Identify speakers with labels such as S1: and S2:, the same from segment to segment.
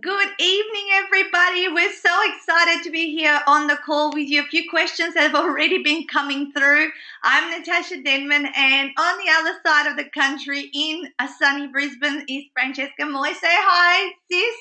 S1: Good evening, everybody. We're so excited to be here on the call with you. A few questions have already been coming through. I'm Natasa Denman, and on the other side of the country in a sunny Brisbane is Francesca Moi. Say hi, sis.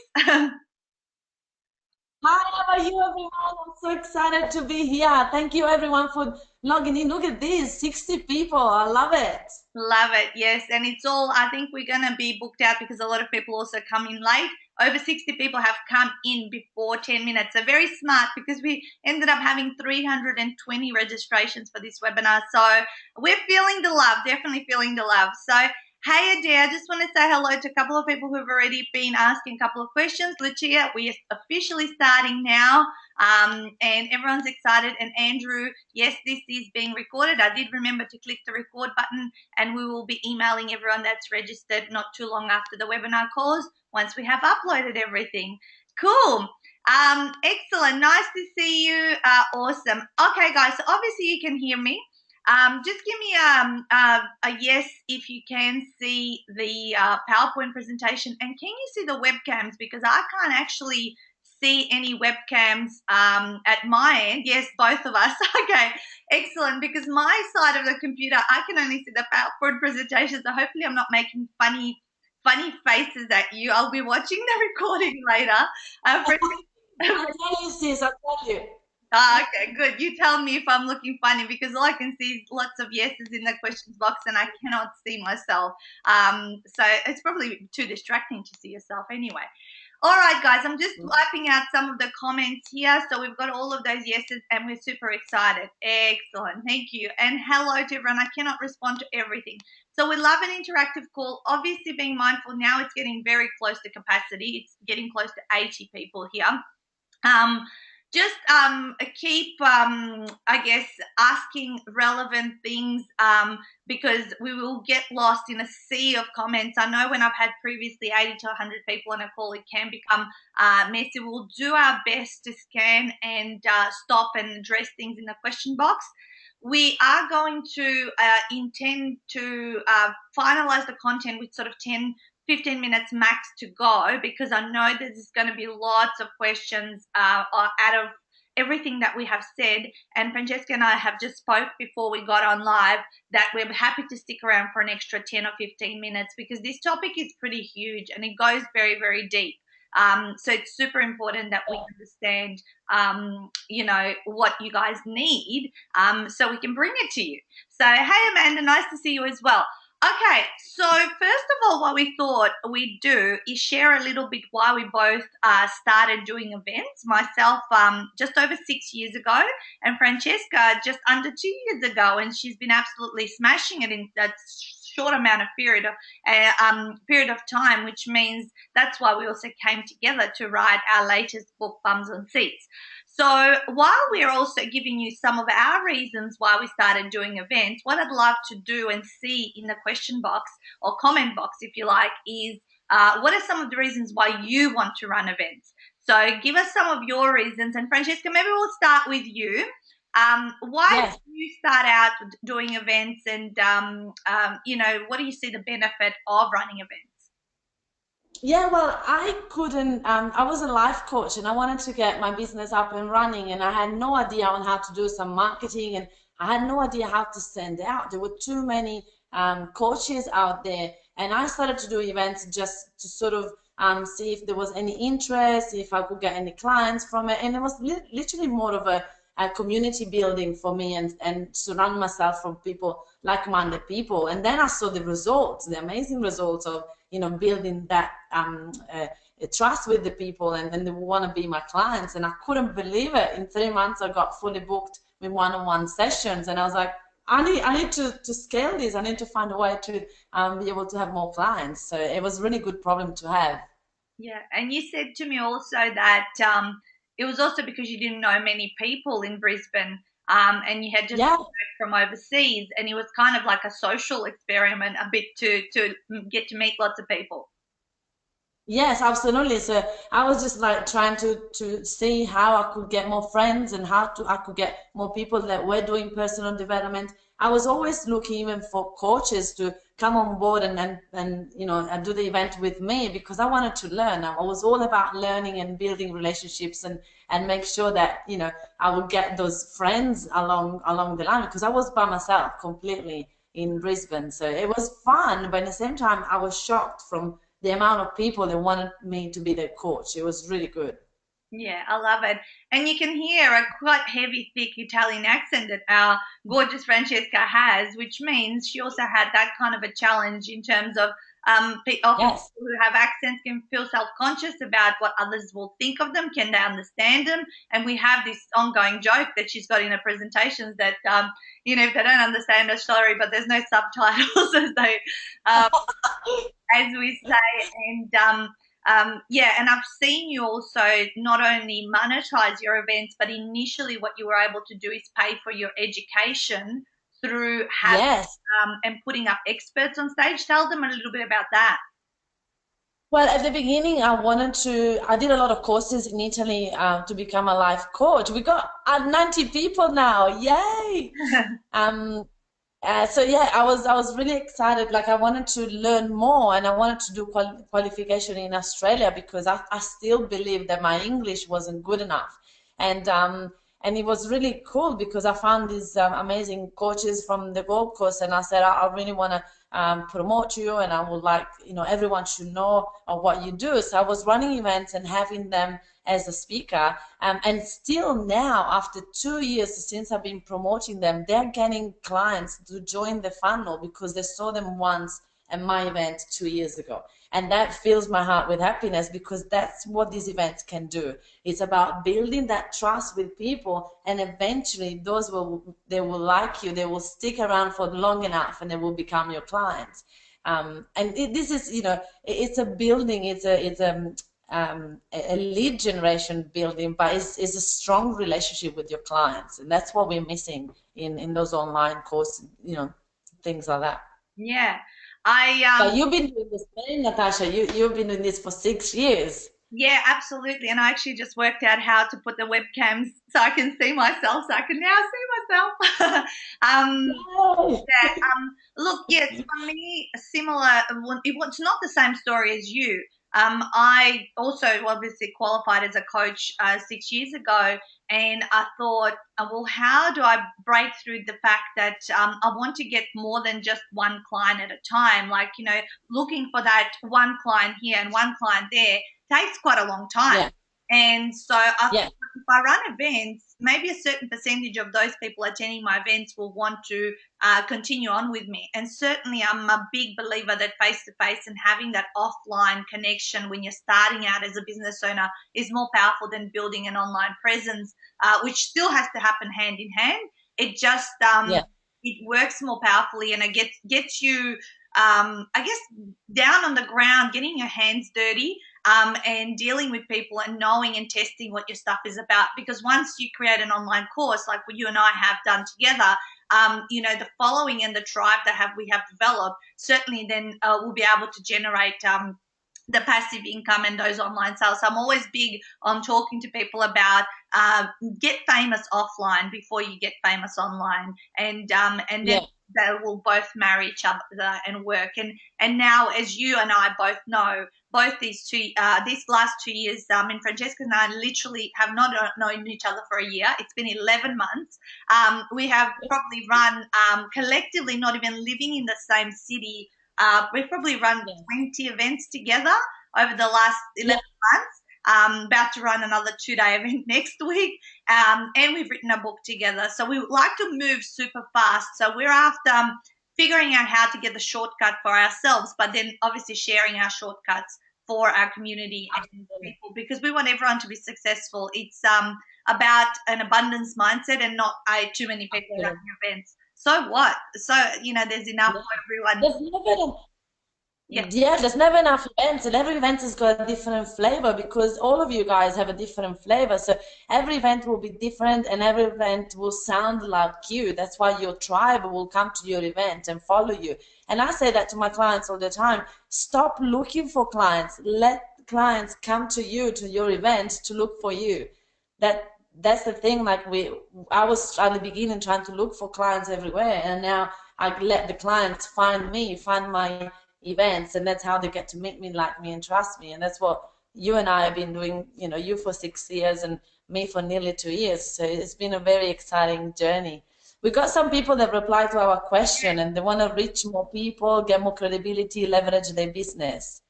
S2: Hi, how are you, everyone? I'm so excited to be here. Thank you, everyone, for logging in. Look at this, 60 people. I love it.
S1: Love it, yes. And it's all, I think we're going to be booked out because a lot of people also come in late. Over 60 people have come in before 10 minutes. So very smart because we ended up having 320 registrations for this webinar. So we're feeling the love, definitely feeling the love. So, hey, Adair, I just want to say hello to a couple of people who've already been asking a couple of questions. Lucia, we are officially starting now. And everyone's excited. And Andrew, yes, this is being recorded. I did remember to click the record button, and we will be emailing everyone that's registered not too long after the webinar calls once we have uploaded everything. Cool. Excellent. Nice to see you. Awesome. Okay, guys. So obviously you can hear me. Just give me a yes if you can see the PowerPoint presentation, and can you see the webcams, because I can't actually see any webcams at my end. Yes, both of us. Okay, excellent, because my side of the computer, I can only see the PowerPoint presentation, so hopefully I'm not making funny faces at you. I'll be watching the recording later. For
S2: I'll tell you, sis, I'll tell you.
S1: Okay, good. You tell me if I'm looking funny, because all I can see is lots of yeses in the questions box and I cannot see myself. So it's probably too distracting to see yourself anyway. All right, guys, I'm just wiping out some of the comments here. So we've got all of those yeses and we're super excited. Excellent. Thank you. And hello to everyone. I cannot respond to everything. So we love an interactive call. Obviously, being mindful, now it's getting very close to capacity. It's getting close to 80 people here. Um, just keep, I guess, asking relevant things, because we will get lost in a sea of comments. I know when I've had previously 80 to 100 people on a call, it can become messy. We'll do our best to scan and stop and address things in the question box. We are going to intend to finalize the content with sort of 10-15 minutes max to go, because I know there's going to be lots of questions out of everything that we have said. And Francesca and I have just spoke before we got on live that we're happy to stick around for an extra 10 or 15 minutes, because this topic is pretty huge and it goes very, very deep. So it's super important that we understand, what you guys need, so we can bring it to you. So, hey, Amanda, nice to see you as well. Okay, so first of all, what we thought we'd do is share a little bit why we both started doing events. Myself, just over 6 years ago, and Francesca just under 2 years ago, and she's been absolutely smashing it in that short amount of period of time, which means that's why we also came together to write our latest book, Bums on Seats. So while we're also giving you some of our reasons why we started doing events, what I'd love to do and see in the question box or comment box, if you like, is what are some of the reasons why you want to run events? So give us some of your reasons. And Francesca, maybe we'll start with you. Why
S2: Yes.
S1: did you start out doing events, and what do you see the benefit of running events?
S2: Yeah, well, I couldn't, I was a life coach and I wanted to get my business up and running, and I had no idea on how to do some marketing, and I had no idea how to stand out. There were too many coaches out there, and I started to do events just to sort of see if there was any interest, if I could get any clients from it. And it was literally more of a community building for me, and surround myself from people, like-minded people. And then I saw the results, the amazing results of building that trust with the people, and they want to be my clients. And I couldn't believe it. In 3 months, I got fully booked with one-on-one sessions, and I was like, I need to scale this. I need to find a way to be able to have more clients. So it was a really good problem to have.
S1: Yeah, and you said to me also that it was also because you didn't know many people in Brisbane, and you had just
S2: Yeah.
S1: come back from overseas, and it was kind of like a social experiment, a bit to get to meet lots of people.
S2: Yes, absolutely. So I was just like trying to see how I could get more friends and how to I could get more people that were doing personal development. I was always looking even for coaches to come on board and you know and do the event with me because I wanted to learn. I was all about learning and building relationships and make sure that you know I would get those friends along the line because I was by myself completely in Brisbane. So it was fun, but at the same time I was shocked from the amount of people that wanted me to be their coach. It was really good.
S1: Yeah, I love it. And you can hear a quite heavy, thick Italian accent that our gorgeous Francesca has, which means she also had that kind of a challenge in terms of often
S2: Yes.
S1: people who have accents can feel self-conscious about what others will think of them. Can they understand them? And we have this ongoing joke that she's got in her presentations that, if they don't understand her, sorry, but there's no subtitles as they um, as we say. And yeah, and I've seen you also not only monetize your events, but initially what you were able to do is pay for your education through having
S2: Yes.
S1: and putting up experts on stage. Tell them a little bit about that.
S2: Well, at the beginning, I did a lot of courses in Italy to become a life coach. We got 90 people now. Yay! Um, so yeah, I was really excited. Like I wanted to learn more, and I wanted to do qualification in Australia because I still believe that my English wasn't good enough, and um, and it was really cool because I found these amazing coaches from the Gold Coast, and I said I really want to promote you, and I would like everyone should know of what you do. So I was running events and having them as a speaker. And still now, after 2 years since I've been promoting them, they're getting clients to join the funnel because they saw them once at my event 2 years ago. And that fills my heart with happiness because that's what these events can do. It's about building that trust with people, and eventually they will like you, they will stick around for long enough, and they will become your clients. This is, it's a building, a lead generation building, but it's a strong relationship with your clients, and that's what we're missing in those online courses, things like that.
S1: Yeah, I
S2: But you've been doing this, man, Natasha. You've been doing this for 6 years.
S1: yeah, absolutely. And I actually just worked out how to put the webcams so I can see myself, so I can now see myself.
S2: Yay!
S1: Yeah, look, yes, for me, similar. It's not the same story as you. I also obviously qualified as a coach 6 years ago, and I thought, well, how do I break through the fact that I want to get more than just one client at a time? Like, looking for that one client here and one client there takes quite a long time.
S2: Yeah,
S1: And so I thought,
S2: yeah,
S1: if I run events, maybe a certain percentage of those people attending my events will want to continue on with me. And certainly, I'm a big believer that face to face and having that offline connection when you're starting out as a business owner is more powerful than building an online presence, which still has to happen hand in hand. It just
S2: yeah,
S1: it works more powerfully, and it gets you, I guess, down on the ground, getting your hands dirty. And dealing with people and knowing and testing what your stuff is about. Because once you create an online course, like what you and I have done together, the following and the tribe that we have developed, certainly then we'll be able to generate the passive income and those online sales. So I'm always big on talking to people about get famous offline before you get famous online, and then
S2: yeah,
S1: they will both marry each other and work. And now, as you and I both know, both these last 2 years, and Francesca and I literally have not known each other for a year. It's been 11 months. We have probably run collectively, not even living in the same city. We've probably run
S2: yeah,
S1: 20 events together over the last
S2: yeah,
S1: 11 months. About to run another 2-day event next week. And we've written a book together. So we like to move super fast. So we're after figuring out how to get the shortcut for ourselves, but then obviously sharing our shortcuts for our community and
S2: absolutely.
S1: people, because we want everyone to be successful. It's about an abundance mindset and not too many people running
S2: Absolutely.
S1: events. So what? So there's enough
S2: Yeah.
S1: for everyone.
S2: There's never
S1: Yeah,
S2: Yeah, there's never enough events, and every event has got a different flavor because all of you guys have a different flavor. So every event will be different, and every event will sound like you. That's why your tribe will come to your event and follow you. And I say that to my clients all the time. Stop looking for clients. Let clients come to you, to your event, to look for you. That's the thing. Like I was at the beginning trying to look for clients everywhere, and now I let the clients find me, find my events, and that's how they get to meet me, like me, and trust me. And that's what you and I have been doing. You know, you for 6 years and me for nearly 2 years. So it's been a very exciting journey. We got some people that reply to our question and they want to reach more people, get more credibility, leverage their business.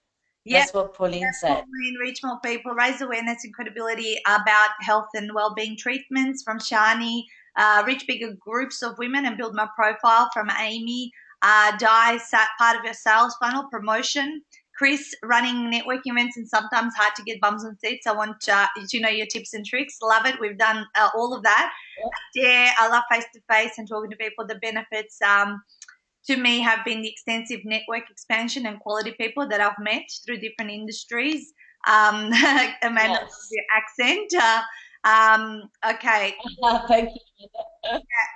S1: Yeah,
S2: That's what Pauline said.
S1: Pauline, reach more people, raise awareness and credibility about health and well-being treatments from Shani, reach bigger groups of women and build my profile from Amy, part of your sales funnel, promotion. Chris, running networking events and sometimes hard to get bums on seats. I want to know your tips and tricks. Love it. We've done all of that. Yeah, I love face-to-face and talking to people. The benefits to me have been the extensive network expansion and quality people that I've met through different industries. Amanda,
S2: Yes.
S1: your accent. Okay,
S2: Thank you.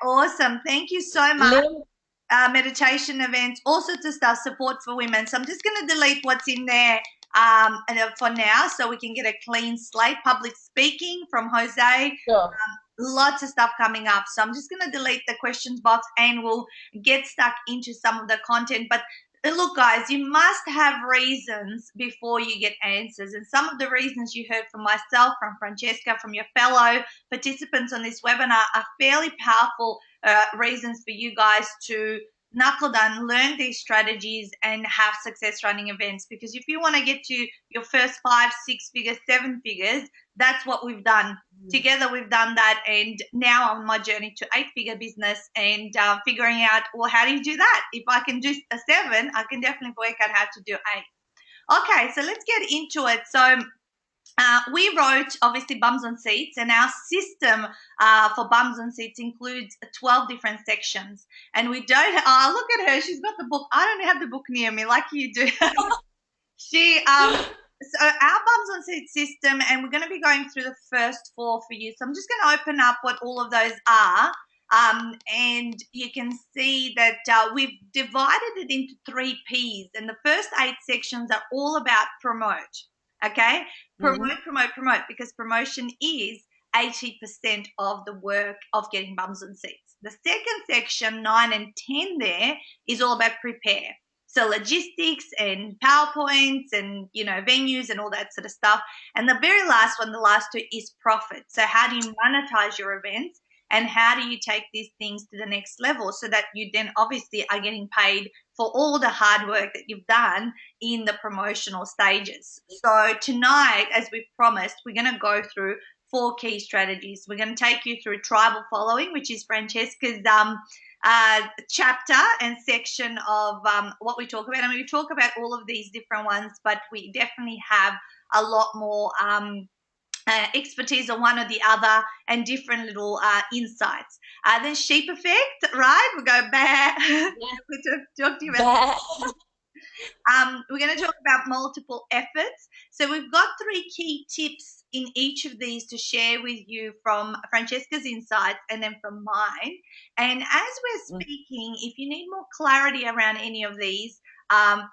S1: awesome. Thank you so much.
S2: Lim,
S1: Meditation events, all sorts of stuff, support for women. So I'm just going to delete what's in there for now so we can get a clean slate. Public speaking from Jose.
S2: sure.
S1: Lots of stuff coming up. So I'm just going to delete the questions box and we'll get stuck into some of the content. But look, guys, you must have reasons before you get answers. And some of the reasons you heard from myself, from Francesca, from your fellow participants on this webinar are fairly powerful reasons for you guys to knuckle down, learn these strategies and have success running events. Because if you want to get to your first 5, 6 figures, 7 figures, that's what we've done. Together we've done that, and now I'm on my journey to 8-figure business and figuring out, well, how do you do that? If I can do a 7, I can definitely work out how to do 8. Okay, so let's get into it. So we wrote, obviously, Bums on Seats, and our system for Bums on Seats includes 12 different sections. And we don't, look at her, she's got the book. I don't have the book near me like you do. She, so our Bums on Seats system, and we're going to be going through the first 4 for you. So I'm just going to open up what all of those are. And you can see that we've divided it into 3 Ps, and the first 8 sections are all about promote. Okay, promote, because promotion is 80% of the work of getting bums on seats. The second section, 9 and 10 there, is all about prepare. So logistics and PowerPoints and, venues and all that sort of stuff. And the very last one, the last 2, is profit. So how do you monetize your events? And how do you take these things to the next level so that you then obviously are getting paid for all the hard work that you've done in the promotional stages? So tonight, as we promised, we're going to go through 4 key strategies. We're going to take you through tribal following, which is Francesca's chapter and section of what we talk about. I mean, we talk about all of these different ones, but we definitely have a lot more expertise on one or the other and different little insights. Then sheep effect, right? We go back. We're talking about. We're going to talk about multiple efforts. So we've got 3 key tips in each of these to share with you from Francesca's insights and then from mine. And as we're speaking, if you need more clarity around any of these,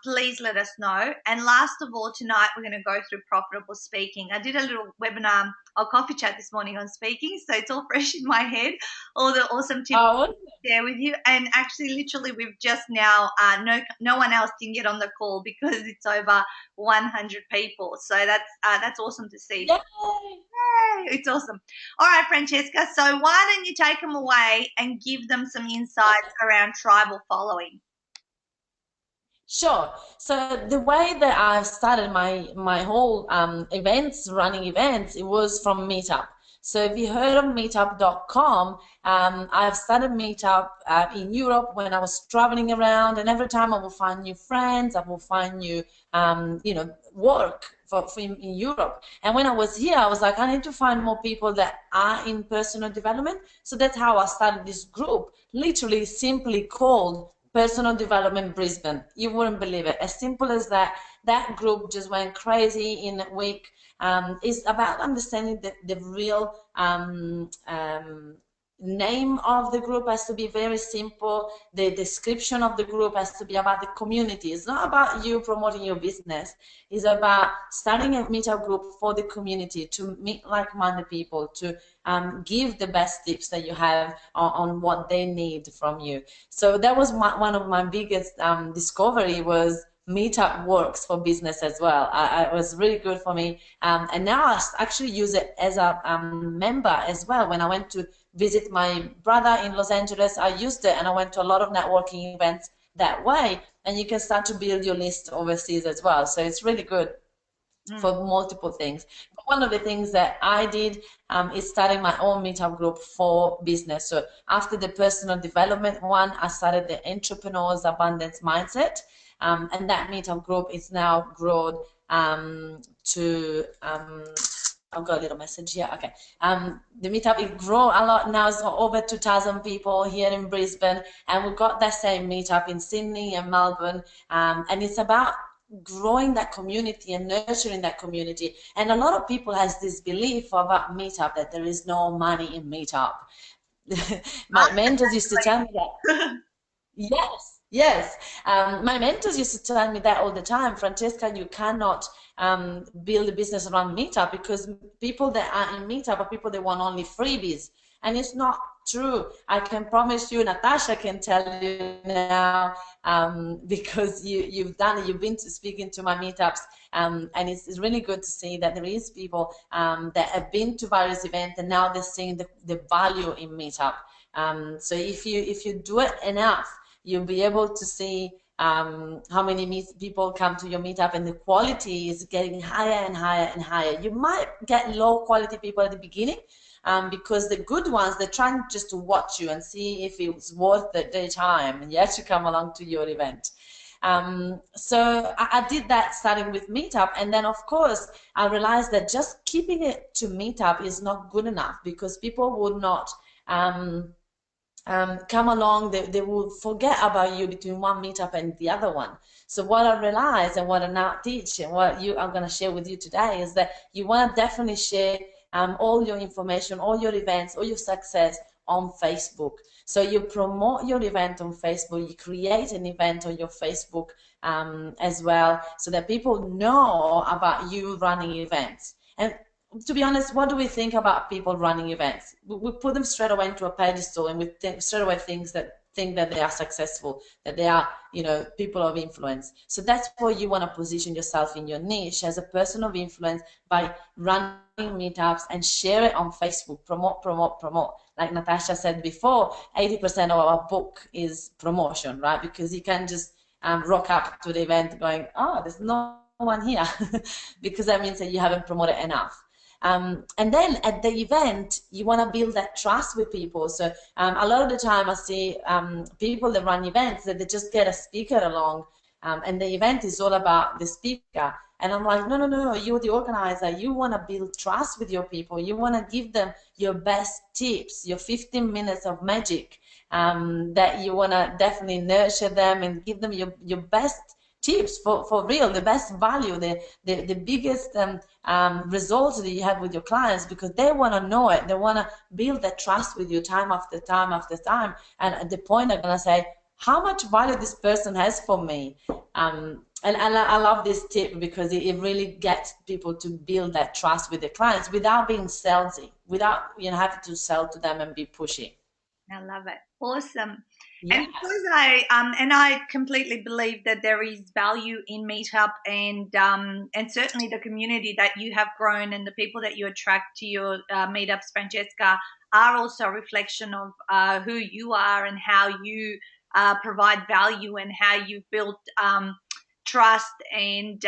S1: please let us know. And last of all, tonight we're going to go through profitable speaking. I did a little webinar or coffee chat this morning on speaking, so it's all fresh in my head, all the awesome tips to share with you. And actually, literally, we've just now, no one else can get on the call because it's over 100 people. So that's awesome to see. Yay! It's awesome. All right, Francesca, so why don't you take them away and give them some insights around tribal following?
S2: Sure. So the way that I've started my whole running events, it was from Meetup. So if you heard of meetup.com, I've started Meetup in Europe when I was traveling around, and every time I will find new friends, I will find new, work for in Europe. And when I was here, I was like, I need to find more people that are in personal development. So that's how I started this group, literally simply called Personal Development Brisbane. You wouldn't believe it. As simple as that. That group just went crazy in a week. It's about understanding the real name of the group has to be very simple. The description of the group has to be about the community. It's not about you promoting your business. It's about starting a meetup group for the community, to meet like-minded people, to give the best tips that you have on what they need from you. So that was one of my biggest discovery, was Meetup works for business as well. It was really good for me. And now I actually use it as a member as well. When I went to visit my brother in Los Angeles, I used it, and I went to a lot of networking events that way. And you can start to build your list overseas as well. So it's really good
S1: Mm.
S2: for multiple things. But one of the things that I did is starting my own meetup group for business. So after the personal development one, I started the Entrepreneurs Abundance Mindset. And that meetup group is now grown to I've got a little message here. Okay. The meetup is grown a lot now. It's over 2,000 people here in Brisbane, and we've got that same meetup in Sydney and Melbourne. And it's about growing that community and nurturing that community. And a lot of people has this belief about meetup that there is no money in meetup. My mentors used to tell me that. Yes, yes. My mentors used to tell me that all the time. Francesca, you cannot build a business around Meetup, because people that are in Meetup are people that want only freebies. And it's not true. I can promise you, Natasha can tell you now, because you've done it, you've been to speaking to my meetups, and it's really good to see that there is people that have been to various events, and now they're seeing the value in Meetup. So if you do it enough, you'll be able to see how many people come to your meetup, and the quality is getting higher and higher and higher. You might get low quality people at the beginning, because the good ones, they're trying just to watch you and see if it's worth their time and yet to come along to your event. So I did that starting with Meetup, and then of course I realized that just keeping it to Meetup is not good enough, because people would not come along, they will forget about you between one meetup and the other one. So what I realized, and what I now teach, and what you are going to share with you today, is that you want to definitely share all your information, all your events, all your success on Facebook. So you promote your event on Facebook, you create an event on your Facebook as well, so that people know about you running events. And to be honest, what do we think about people running events? We put them straight away into a pedestal, and we think straight away think that they are successful, that they are, people of influence. So that's where you want to position yourself in your niche, as a person of influence, by running meetups and share it on Facebook. Promote, promote, promote. Like Natasha said before, 80% of our book is promotion, right? Because you can just rock up to the event going, oh, there's no one here, because that means that you haven't promoted enough. And then at the event, you want to build that trust with people. So a lot of the time I see people that run events that they just get a speaker along, and the event is all about the speaker. And I'm like, no, no, no, no, you're the organizer. You want to build trust with your people. You want to give them your best tips, your 15 minutes of magic, that you want to definitely nurture them and give them your best tips for real, the best value, the biggest results that you have with your clients, because they want to know it. They want to build that trust with you time after time after time. And at the point, they're going to say, how much value this person has for me. And I love this tip, because it really gets people to build that trust with the clients without being salesy, without having to sell to them and be pushy.
S1: I love it. Awesome.
S2: Yeah.
S1: And because I completely believe that there is value in Meetup, and certainly the community that you have grown and the people that you attract to your meetups, Francesca, are also a reflection of who you are and how you provide value, and how you've built trust. And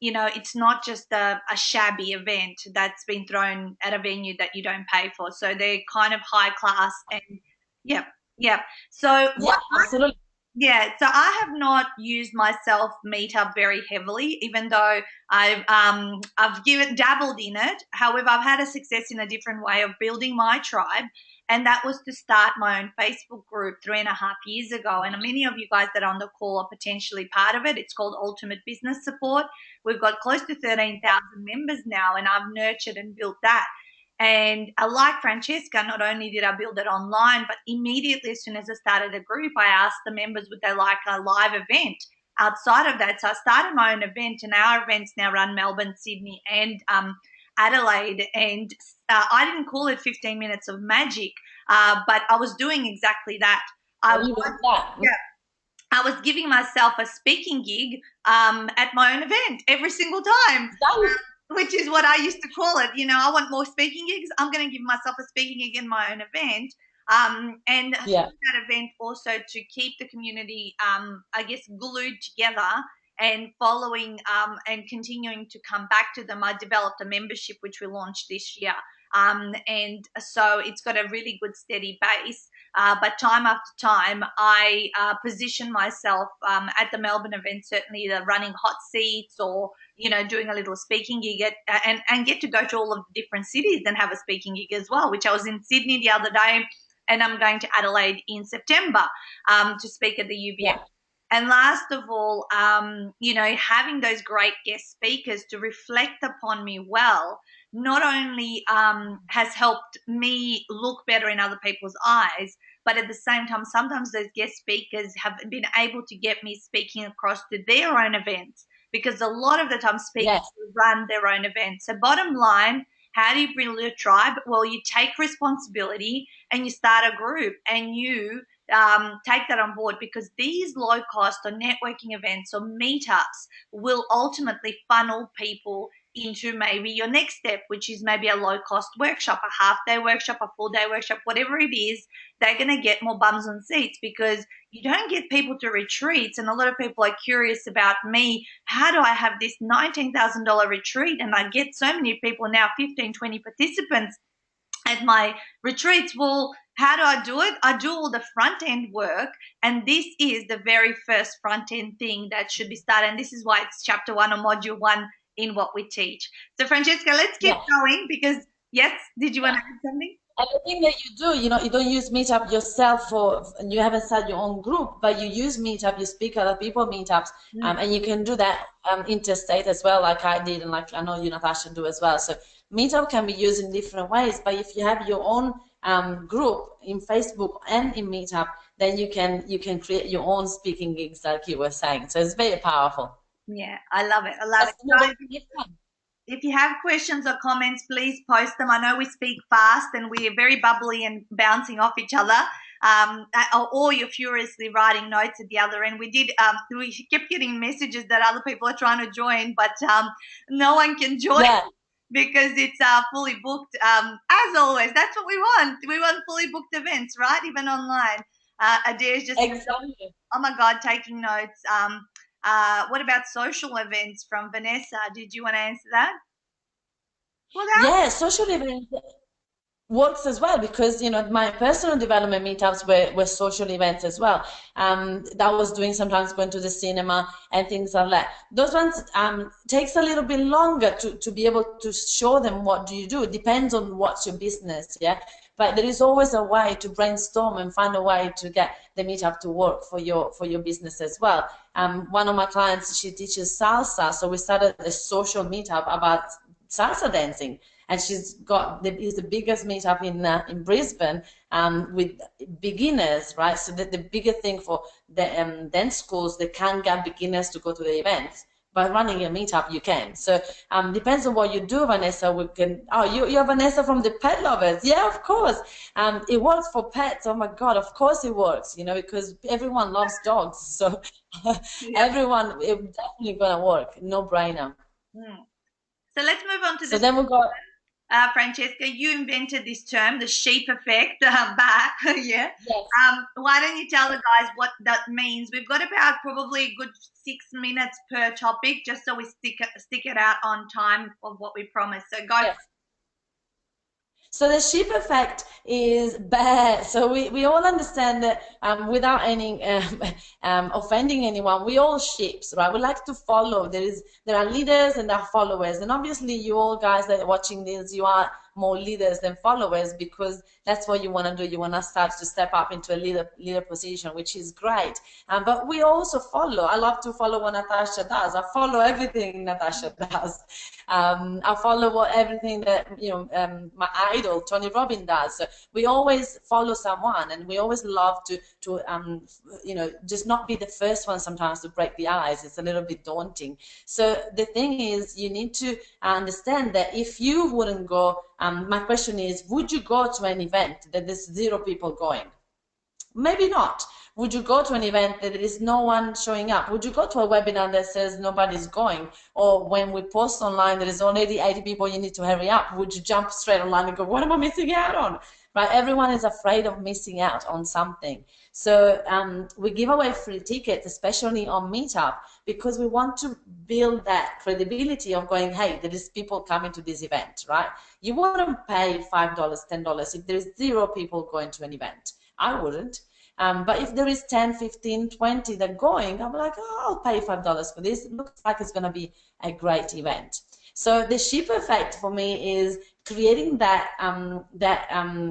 S1: it's not just a shabby event that's been thrown at a venue that you don't pay for. So they're kind of high class. And yeah, yeah. So
S2: Yeah, absolutely.
S1: yeah, so I have not used myself Meetup very heavily, even though I've dabbled in it. However, I've had a success in a different way of building my tribe, and that was to start my own Facebook group 3.5 years ago. And many of you guys that are on the call are potentially part of it. It's called Ultimate Business Support. We've got close to 13,000 members now, and I've nurtured and built that. And like Francesca, not only did I build it online, but immediately as soon as I started a group, I asked the members would they like a live event outside of that. So I started my own event, and our events now run Melbourne, Sydney, and Adelaide. And I didn't call it 15 minutes of magic, but I was doing exactly that. Yeah, I was giving myself a speaking gig at my own event every single time, which is what I used to call it. You know, I want more speaking gigs. I'm going to give myself a speaking gig in my own event. And that event also to keep the community, I guess, glued together and following and continuing to come back to them. I developed a membership which we launched this year. And so it's got a really good steady base. But time after time, I position myself at the Melbourne event, certainly either running hot seats or, you know, doing a little speaking gig and get to go to all of the different cities and have a speaking gig as well, which I was in Sydney the other day, and I'm going to Adelaide in September to speak at the UBA.
S2: Yeah.
S1: And last of all, you know, having those great guest speakers to reflect upon me well, not only has helped me look better in other people's eyes, but at the same time, sometimes those guest speakers have been able to get me speaking across to their own events, because a lot of the time speakers run their own events. So bottom line, how do you build your tribe? Well, you take responsibility and you start a group and you take that on board, because these low cost or networking events or meetups will ultimately funnel people into maybe your next step, which is maybe a low cost workshop, a half day workshop, a full day workshop, whatever it is. They're going to get more bums on seats, because you don't get people to retreats. And a lot of people are curious about me. How do I have this $19,000 retreat? And I get so many people now, 15, 20 participants at my retreats. Well, how do I do it? I do all the front end work, and this is the very first front end thing that should be started. And this is why it's chapter 1 or module 1 in what we teach. So Francesca, let's keep going, because yes, did you want to add something?
S2: Everything that you do, you know, you don't use Meetup yourself and you haven't started your own group, but you use Meetup, you speak other people meetups, and you can do that interstate as well, like I did, and like I know you, Natasha, do as well. So Meetup can be used in different ways, but if you have your own group in Facebook and in Meetup, then you can create your own speaking gigs, like you were saying. So it's very powerful.
S1: Yeah, I love it. I love it. If you have questions or comments, please post them. I know we speak fast and we're very bubbly and bouncing off each other, or you're furiously writing notes at the other end. We kept getting messages that other people are trying to join, but no one can join because it's fully booked. As always, that's what we want. We want fully booked events, right? Even online. Adair's just oh my God, taking notes. What about social events from Vanessa? Did you want to answer that?
S2: Yeah, social events works as well, because you know my personal development meetups were social events as well. That was doing sometimes going to the cinema and things like that. Those ones takes a little bit longer to be able to show them what do you do. It depends on what's your business, but there is always a way to brainstorm and find a way to get the meetup to work for your business as well. One of my clients, she teaches salsa, so we started a social meetup about salsa dancing, and she's got is the biggest meetup in Brisbane with beginners, right? So the bigger thing for the dance schools, they can't get beginners to go to the events. By running a meetup, you can. So depends on what you do, Vanessa. We can. Oh, you're Vanessa from the Pet Lovers. Yeah, of course. It works for pets. Oh my God, of course it works. You know, because everyone loves dogs. So everyone, it's definitely gonna work. No brainer.
S1: So let's move on to this.
S2: So then we got.
S1: Francesca, you invented this term, the sheep effect, back, Yes. Why don't you tell the guys what that means? We've got about probably a good 6 minutes per topic, just so we stick it out on time of what we promised. So go. Yes.
S2: So the sheep effect is bad. So we all understand that without any offending anyone, we all sheeps, right? We like to follow. There are leaders and there are followers. And obviously you all guys that are watching this, you are more leaders than followers, because that's what you want to do. You want to start to step up into a leader position, which is great. But we also follow. I love to follow what Natasha does. I follow everything Natasha does. I follow everything that my idol Tony Robbins does. So we always follow someone, and we always love to just not be the first one sometimes to break the ice. It's a little bit daunting. So the thing is, you need to understand that if you wouldn't go, my question is, would you go to an event that there's zero people going? Maybe not. Would you go to an event that there is no one showing up? Would you go to a webinar that says nobody's going? Or when we post online there is already 80 people, you need to hurry up. Would you jump straight online and go, what am I missing out on? Right? Everyone is afraid of missing out on something. So we give away free tickets, especially on Meetup, because we want to build that credibility of going, hey, there is people coming to this event, right? You wouldn't pay $5, $10 if there's zero people going to an event. I wouldn't. But if there is 10, 15, 20 that are going, I'm like, oh, I'll pay $5 for this. It looks like it's going to be a great event. So the ship effect for me is creating that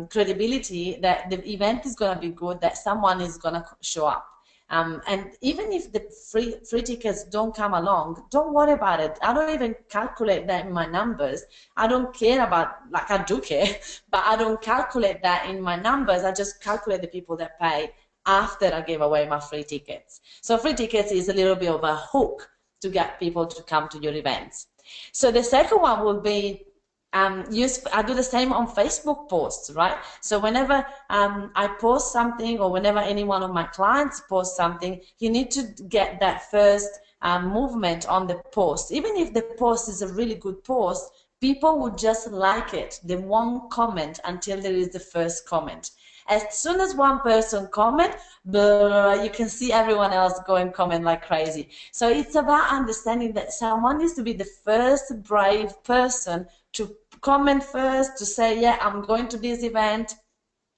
S2: credibility that the event is going to be good, that someone is going to show up. And even if the free tickets don't come along, don't worry about it. I don't even calculate that in my numbers. I don't care about, like I do care, but I don't calculate that in my numbers. I just calculate the people that pay after I give away my free tickets. So free tickets is a little bit of a hook to get people to come to your events. So the second one will be I do the same on Facebook posts, right? So whenever I post something, or whenever any one of my clients post something, you need to get that first movement on the post. Even if the post is a really good post, people would just like it. They won't comment until there is the first comment. As soon as one person comment, you can see everyone else going comment like crazy. So it's about understanding that someone needs to be the first brave person to comment first, to say, yeah, I'm going to this event,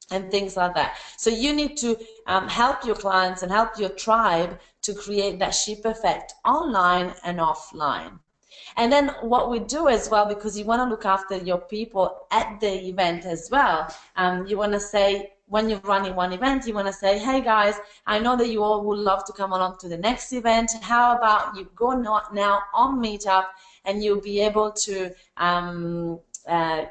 S2: and things like that. So you need to help your clients and help your tribe to create that ship effect online and offline. And then what we do as well, because you want to look after your people at the event as well, you want to say, when you're running one event, you want to say, hey guys, I know that you all would love to come along to the next event. How about you go now on Meetup, and you'll be able to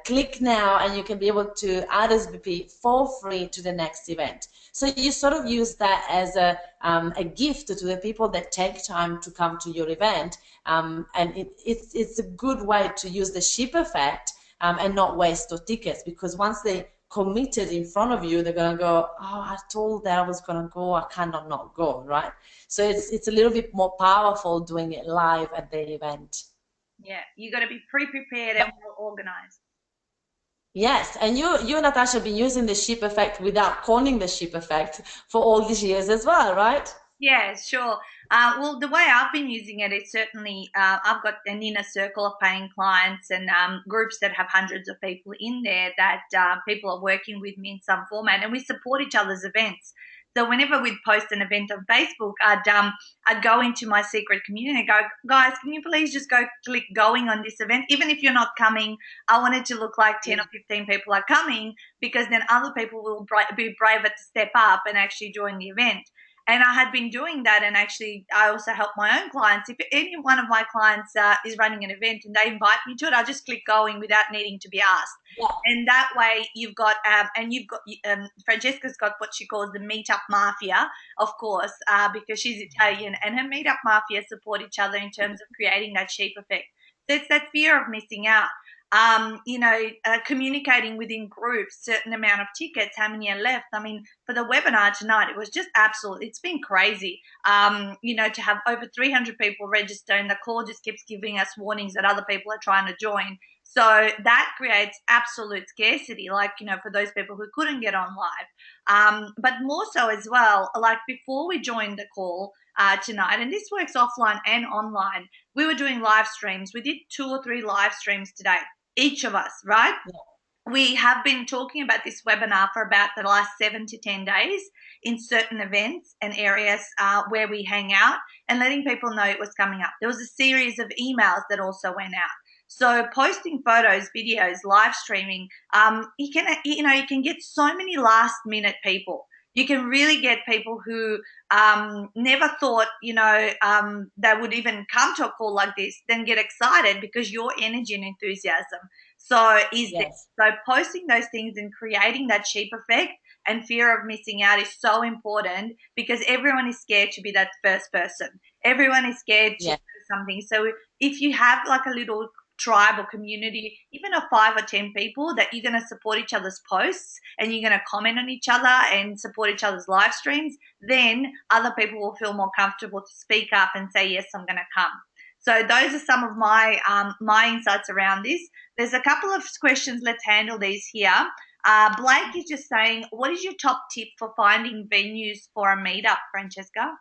S2: click now, and you can be able to RSVP for free to the next event. So you sort of use that as a gift to the people that take time to come to your event, and it's a good way to use the ship effect and not waste your tickets, because once they committed in front of you, they're gonna go, oh, I told that I was gonna go, I cannot not go, right? So it's a little bit more powerful doing it live at the event.
S1: Yeah, you got to be pre-prepared and well organized.
S2: Yes, and you Natasha, have been using the ship effect without calling the ship effect for all these years as well, right?
S1: Yeah, sure. Well, the way I've been using it is certainly I've got an inner circle of paying clients and groups that have hundreds of people in there that people are working with me in some format, and we support each other's events. So whenever we'd post an event on Facebook, I'd go into my secret community and go, guys, can you please just go click going on this event? Even if you're not coming, I want it to look like 10 or 15 people are coming, because then other people will be braver to step up and actually join the event. And I had been doing that, and actually I also help my own clients. If any one of my clients is running an event and they invite me to it, I just click going without needing to be asked.
S2: Yeah.
S1: And that way you've got Francesca's got what she calls the meetup mafia, of course, because she's Italian, and her meetup mafia support each other in terms of creating that shape effect. So it's that fear of missing out. Communicating within groups, certain amount of tickets, how many are left. I mean, for the webinar tonight, it was just absolute. It's been crazy, to have over 300 people register, and the call just keeps giving us warnings that other people are trying to join. So that creates absolute scarcity, like, for those people who couldn't get on live. But more so as well, like before we joined the call tonight, and this works offline and online, we were doing live streams. We did 2 or 3 live streams today, each of us, right? Yeah. We have been talking about this webinar for about the last 7 to 10 days in certain events and areas where we hang out, and letting people know it was coming up. There was a series of emails that also went out. So posting photos, videos, live streaming, you can get so many last minute people. You can really get people who never thought, they would even come to a call like this, then get excited because your energy and enthusiasm is there.
S2: Yes.
S1: So posting those things and creating that sheep effect and fear of missing out is so important, because everyone is scared to be that first person. Everyone is scared to
S2: Yeah.
S1: do something. So if you have like a little tribe or community, even of 5 or 10 people, that you're going to support each other's posts and you're going to comment on each other and support each other's live streams, then other people will feel more comfortable to speak up and say, yes, I'm going to come. So those are some of my insights around this. There's a couple of questions. Let's handle these here. Blake is just saying, what is your top tip for finding venues for a meetup, Francesca?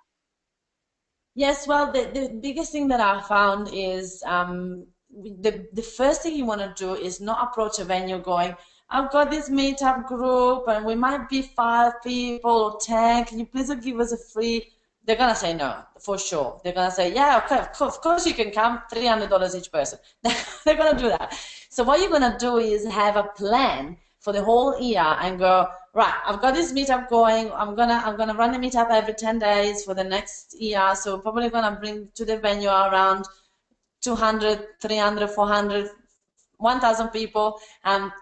S2: Yes, well, the biggest thing that I found is the first thing you want to do is not approach a venue going, I've got this meetup group and we might be 5 people or 10. Can you please give us a free? They're gonna say no, for sure. They're gonna say, yeah, okay, of course you can come, $300 each person. They're gonna do that. So what you're gonna do is have a plan for the whole year and go, right, I've got this meetup going. I'm gonna run a meetup every 10 days for the next year. So we're probably gonna bring to the venue around 200, 300, 400, 1,000 people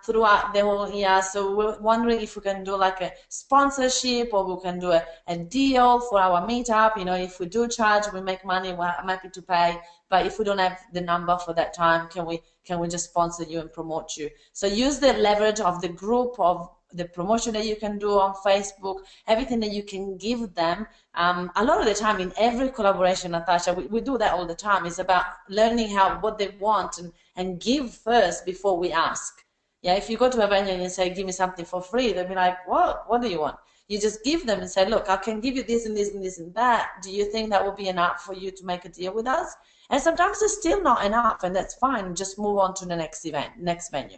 S2: throughout the whole year. So we're wondering if we can do like a sponsorship, or we can do a deal for our meetup. If we do charge, we make money, we're happy to pay. But if we don't have the number for that time, can we just sponsor you and promote you? So use the leverage of the group, of the promotion that you can do on Facebook, everything that you can give them. A lot of the time in every collaboration, Natasha, we do that all the time. It's about learning what they want and give first before we ask. Yeah, if you go to a venue and you say, give me something for free, they'll be like, what do you want? You just give them and say, look, I can give you this and this and this and that. Do you think that will be enough for you to make a deal with us? And sometimes it's still not enough, and that's fine. Just move on to the next event, next venue.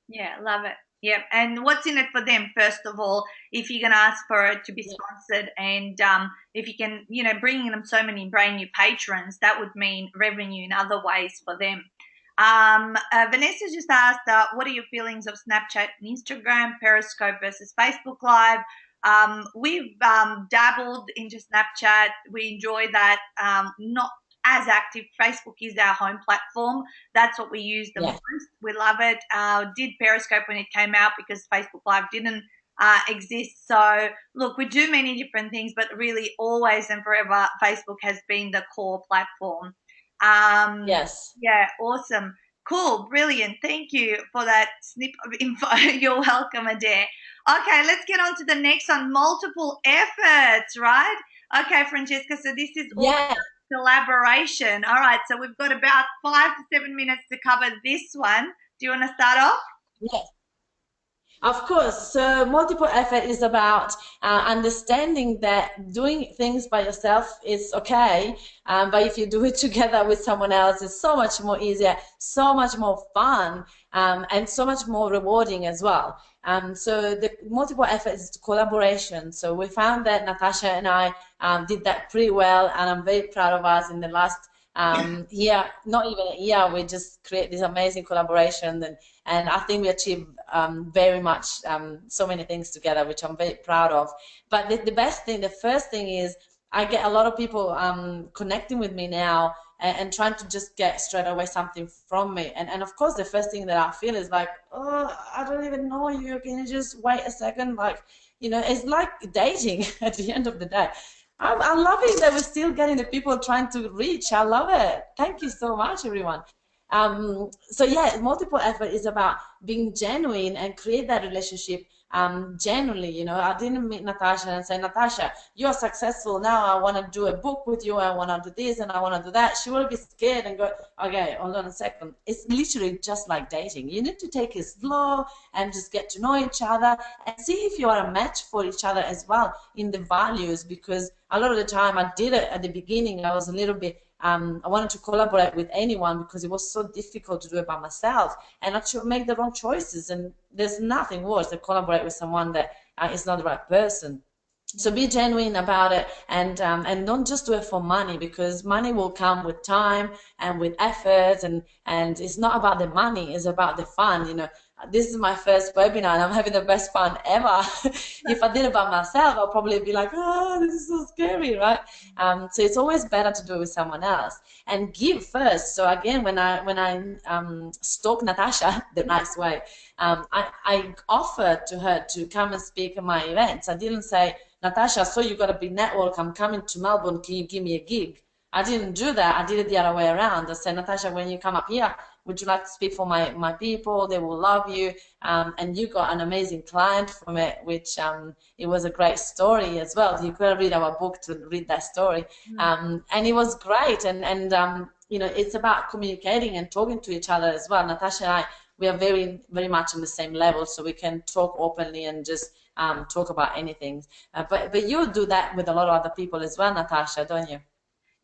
S1: Yeah, love it. Yeah, and what's in it for them, first of all, if you're going to ask for it to be
S2: Yeah.
S1: sponsored, and if you can, bringing them so many brand new patrons, that would mean revenue in other ways for them. Vanessa just asked, what are your feelings of Snapchat and Instagram, Periscope versus Facebook Live? We've dabbled into Snapchat. We enjoy that. Not as active. Facebook is our home platform. That's what we use the
S2: Yeah.
S1: most. We love it. Did Periscope when it came out because Facebook Live didn't exist. So look, we do many different things, but really always and forever, Facebook has been the core platform.
S2: Yes.
S1: Yeah, awesome. Cool, brilliant. Thank you for that snip of info. You're welcome, Adair. Okay, let's get on to the next one. Multiple efforts, right? Okay, Francesca, so this is all
S2: Yeah.
S1: collaboration. All right, so we've got about 5 to 7 minutes to cover this one. Do you want to start off?
S2: Yes. Of course, so multiple effort is about understanding that doing things by yourself is okay, but if you do it together with someone else, it's so much more easier, so much more fun, and so much more rewarding as well. So the multiple effort is collaboration. So we found that Natasha and I did that pretty well, and I'm very proud of us in the last year, not even a year, we just create this amazing collaboration, and I think we achieved very much so many things together, which I'm very proud of. But the best thing, the first thing is I get a lot of people connecting with me now and trying to just get straight away something from me. And of course, the first thing that I feel is like, oh, I don't even know you. Can you just wait a second? Like, it's like dating at the end of the day. I'm loving that we're still getting the people trying to reach. I love it. Thank you so much, everyone. So yeah, multiple effort is about being genuine and create that relationship genuinely. I didn't meet Natasha and say, Natasha, you're successful now. I want to do a book with you. I want to do this and I want to do that. She will be scared and go, okay, hold on a second. It's literally just like dating. You need to take it slow and just get to know each other and see if you are a match for each other as well in the values, because a lot of the time I did it at the beginning. I was a little bit I wanted to collaborate with anyone because it was so difficult to do it by myself, and I should make the wrong choices. And there's nothing worse than collaborate with someone that is not the right person. So be genuine about it, and don't just do it for money, because money will come with time and with effort, and it's not about the money, it's about the fun. this is my first webinar and I'm having the best fun ever. If I did it by myself, I'll probably be like, oh, this is so scary, right? So it's always better to do it with someone else and give first. So again, when I stalk Natasha the nice way, I offered to her to come and speak at my events. I didn't say, Natasha, I saw you got a big network. I'm coming to Melbourne. Can you give me a gig? I didn't do that. I did it the other way around. I said, Natasha, when you come up here, would you like to speak for my people? They will love you. And you got an amazing client from it, which it was a great story as well. You could read our book to read that story. And it was great. And you know, it's about communicating and talking to each other as well. Natasha and I, we are very, very much on the same level, so we can talk openly and just talk about anything. But you do that with a lot of other people as well, Natasha, don't you?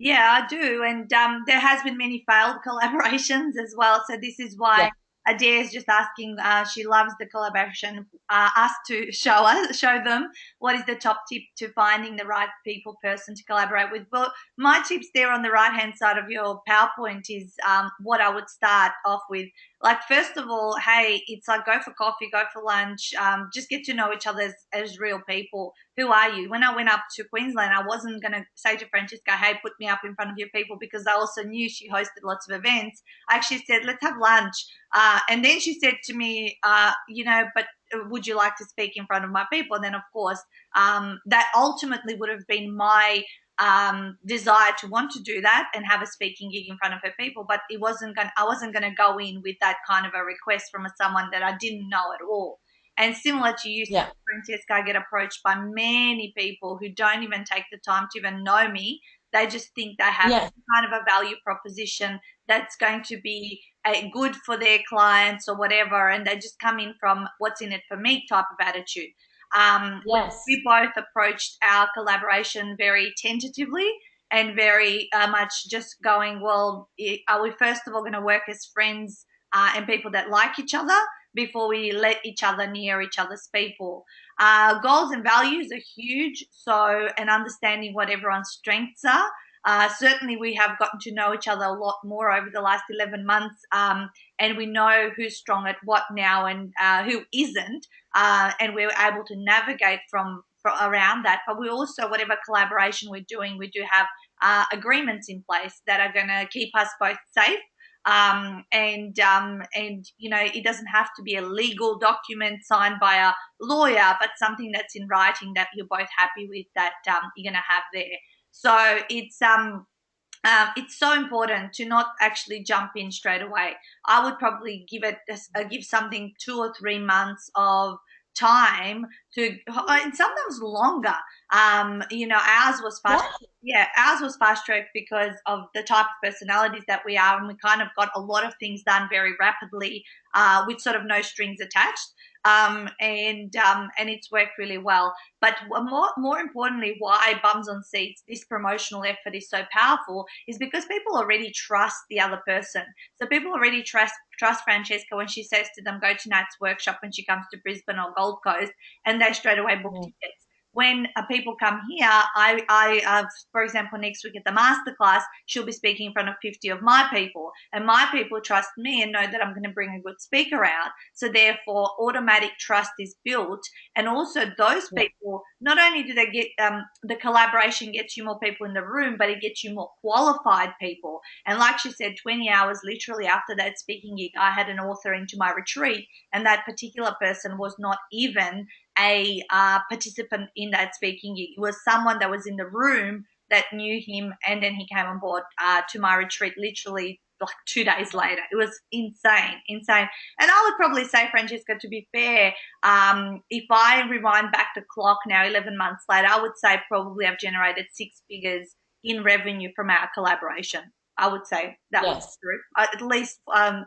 S1: Yeah, I do, and there has been many failed collaborations as well. So this is why
S2: Yeah,
S1: Adair is just asking. She loves the collaboration. Us to show them what is the top tip to finding the right people person to collaborate with. Well, my tips there on the right hand side of your PowerPoint is what I would start off with. Like first of all, hey, it's like go for coffee, go for lunch, just get to know each other as real people. Who are you? When I went up to Queensland, I wasn't going to say to Francesca, hey, put me up in front of your people, because I also knew she hosted lots of events. I actually said, let's have lunch. And then she said to me, but would you like to speak in front of my people? And then, of course, that ultimately would have been my desire to want to do that and have a speaking gig in front of her people, but I wasn't going to go in with that kind of a request from someone that I didn't know at all. And similar to you,
S2: yeah,
S1: Francesca, I get approached by many people who don't even take the time to even know me. They just think they have
S2: yeah,
S1: some kind of a value proposition that's going to be good for their clients or whatever, and they just come in from what's in it for me type of attitude.
S2: yes,
S1: We both approached our collaboration very tentatively and very much just going, well, are we first of all going to work as friends and people that like each other before we let each other near each other's people? Goals and values are huge, so and understanding what everyone's strengths are. Certainly, we have gotten to know each other a lot more over the last 11 months, and we know who's strong at what now and who isn't, and we're able to navigate from around that. But we also, whatever collaboration we're doing, we do have agreements in place that are going to keep us both safe. And it doesn't have to be a legal document signed by a lawyer, but something that's in writing that you're both happy with, that you're going to have there. So it's so important to not actually jump in straight away. I would probably give something 2 or 3 months of time to, and sometimes longer. Ours was fast.
S2: right.
S1: Yeah, ours was fast tracked because of the type of personalities that we are, and we kind of got a lot of things done very rapidly, with sort of no strings attached. And it's worked really well. But more importantly, why Bums on Seats, this promotional effort is so powerful, is because people already trust the other person. So people already trust Francesca when she says to them, go to Nat's workshop when she comes to Brisbane or Gold Coast, and they straight away book
S2: Mm.
S1: tickets. When people come here, for example, next week at the masterclass, she'll be speaking in front of 50 of my people, and my people trust me and know that I'm going to bring a good speaker out. So therefore, automatic trust is built, and also those
S2: Yeah,
S1: people, not only do they get the collaboration gets you more people in the room, but it gets you more qualified people. And like she said, 20 hours literally after that speaking gig, I had an author into my retreat, and that particular person was not even a participant in that speaking gig. It was someone that was in the room that knew him, and then he came on board to my retreat literally like 2 days later. It was insane, insane. And I would probably say, Francesca, to be fair, if I rewind back the clock now, 11 months later, I would say probably I've generated 6 figures in revenue from our collaboration. I would say that would
S2: yes.
S1: be true. At least, 4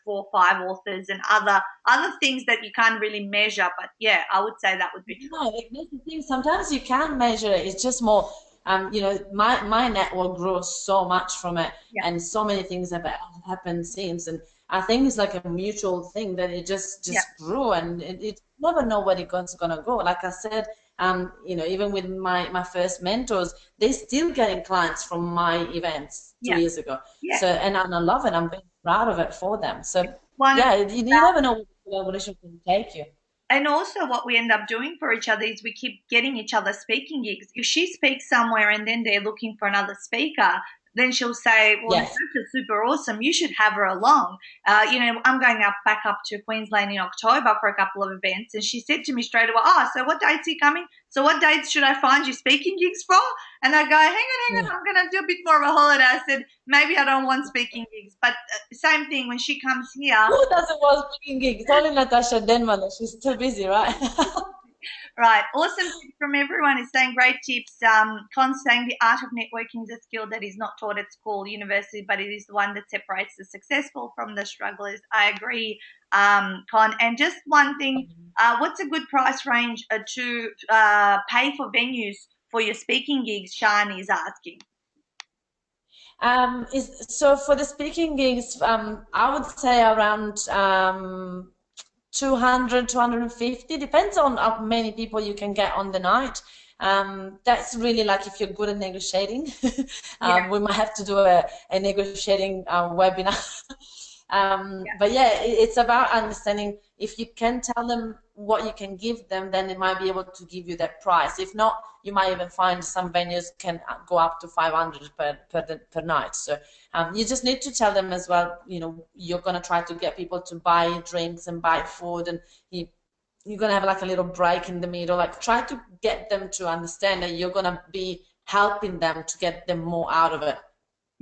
S1: or 5 authors and other things that you can't really measure. But yeah, I would say that would be true.
S2: No, like, that's the thing. Sometimes you can measure it. It's just more, my network grows so much from it,
S1: Yeah,
S2: and so many things have happened since. And I think it's like a mutual thing that it just
S1: yeah,
S2: just grew, and it never know where it's gonna go. Like I said, even with my first mentors, they're still getting clients from my events two
S1: yeah,
S2: years ago.
S1: yeah.
S2: So, and I love it. I'm very proud of it for them. So,
S1: One
S2: yeah, you never know. collaboration can take you.
S1: And also what we end up doing for each other is we keep getting each other speaking gigs. If she speaks somewhere and then they're looking for another speaker, then she'll say, well,
S2: Yes.
S1: Natasha's super awesome. You should have her along. I'm going back up to Queensland in October for a couple of events. And she said to me straight away, oh, so what dates are you coming? So what dates should I find you speaking gigs from? And I go, hang on, I'm going to do a bit more of a holiday. I said, maybe I don't want speaking gigs. But same thing when she comes here.
S2: Who doesn't want speaking gigs? It's only Natasa Denman. She's too busy, right?
S1: Right. Awesome tips from everyone is saying great tips. Con saying the art of networking is a skill that is not taught at school, university, but it is the one that separates the successful from the strugglers. I agree, Con. And just one thing, what's a good price range to pay for venues for your speaking gigs? Shani is asking.
S2: So for the speaking gigs, I would say around 200, 250, depends on how many people you can get on the night. That's really like if you're good at negotiating. We might have to do a negotiating webinar. But yeah, it's about understanding. If you can tell them what you can give them, then they might be able to give you that price. If not, you might even find some venues can go up to 500 per night. So you just need to tell them as well, you're going to try to get people to buy drinks and buy food, and you're going to have like a little break in the middle. Like, try to get them to understand that you're going to be helping them to get them more out of it.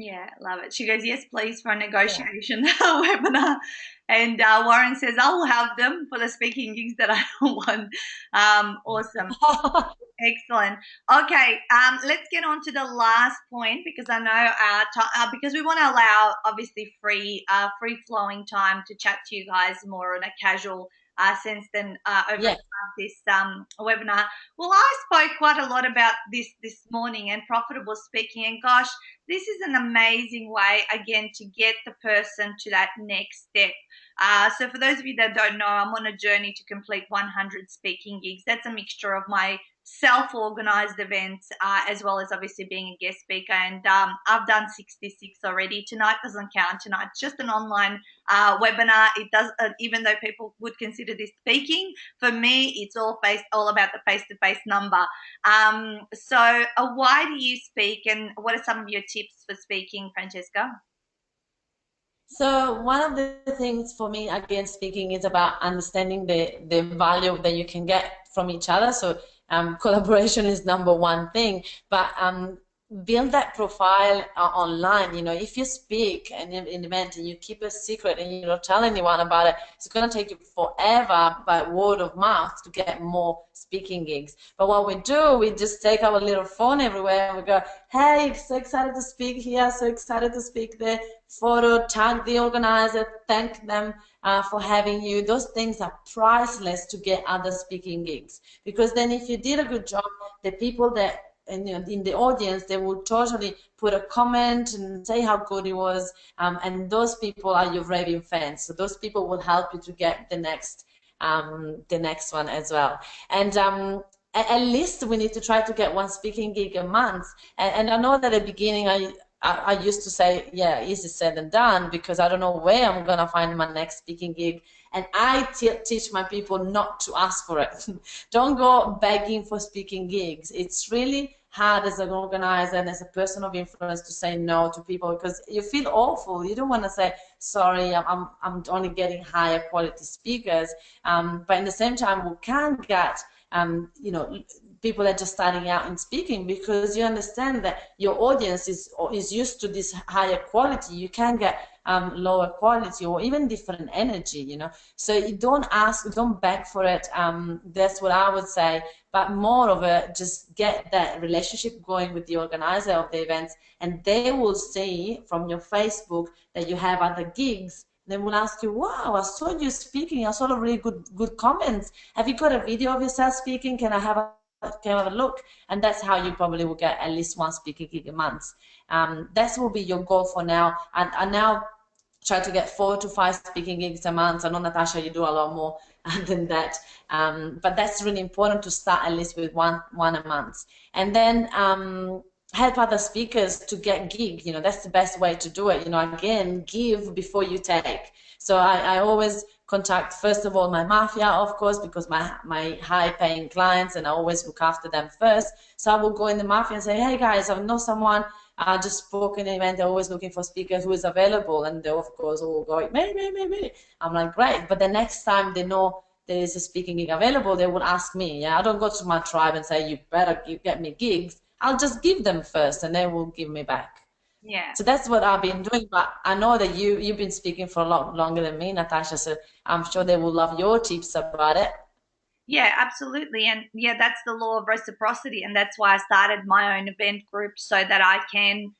S1: Yeah, love it. She goes, yes, please, for a negotiation webinar. And Warren says, I will have them for the speaking gigs that I don't want. Awesome. Excellent. Okay, let's get on to the last point, because I know because we want to allow obviously free flowing time to chat to you guys more in a casual sense than over this webinar. Well, I spoke quite a lot about this morning and profitable speaking, and gosh, this is an amazing way again to get the person to that next step. So for those of you that don't know, I'm on a journey to complete 100 speaking gigs. That's a mixture of my self-organized events as well as obviously being a guest speaker, and I've done 66 already. Tonight doesn't count. Tonight's just an online webinar. It does, even though people would consider this speaking, for me it's all about the face-to-face number. So why do you speak, and what are some of your tips for speaking, Francesca?
S2: So one of the things for me, again, speaking, is about understanding the value that you can get from each other. So collaboration is number one thing, but build that profile online. If you speak in an event and you keep a secret and you don't tell anyone about it, it's going to take you forever by word of mouth to get more speaking gigs. But what we do, we just take our little phone everywhere and we go, hey, so excited to speak here, so excited to speak there, photo, tag the organizer, thank them for having you. Those things are priceless to get other speaking gigs, because then if you did a good job, the people that in the audience, they will totally put a comment and say how good it was, and those people are your raving fans. So those people will help you to get the next one as well. And at least we need to try to get one speaking gig a month. And I know that at the beginning I used to say, yeah, easy said than done, because I don't know where I'm gonna find my next speaking gig. And I teach my people not to ask for it. Don't go begging for speaking gigs. It's really hard as an organizer and as a person of influence to say no to people, because you feel awful. You don't want to say, sorry, I'm only getting higher quality speakers. But at the same time, we can get people that are just starting out in speaking, because you understand that your audience is used to this higher quality. You can get lower quality or even different energy, so you don't beg for it. That's what I would say. But more of a, just get that relationship going with the organizer of the events, and they will see from your Facebook that you have other gigs. They will ask you, wow, I saw you speaking, I saw a really good comments. Have you got a video of yourself speaking? Can I have a look? And that's how you probably will get at least one speaking gig a month. That will be your goal for now. And now try to get 4 to 5 speaking gigs a month. I know, Natasha, you do a lot more than that. But that's really important to start at least with one a month. And then help other speakers to get gig. That's the best way to do it. Again, give before you take. So I always contact, first of all, my mafia, of course, because my high paying clients, and I always look after them first. So I will go in the mafia and say, hey guys, I know someone. I just spoke in an event. They're always looking for speakers who is available, and they of course all go, maybe. I'm like, great. But the next time they know there is a speaking gig available, they will ask me. Yeah, I don't go to my tribe and say, you better get me gigs. I'll just give them first, and they will give me back.
S1: Yeah.
S2: So that's what I've been doing. But I know that you've been speaking for a lot longer than me, Natasha. So I'm sure they will love your tips about it.
S1: Yeah, absolutely. And yeah, that's the law of reciprocity. And that's why I started my own event group so that I can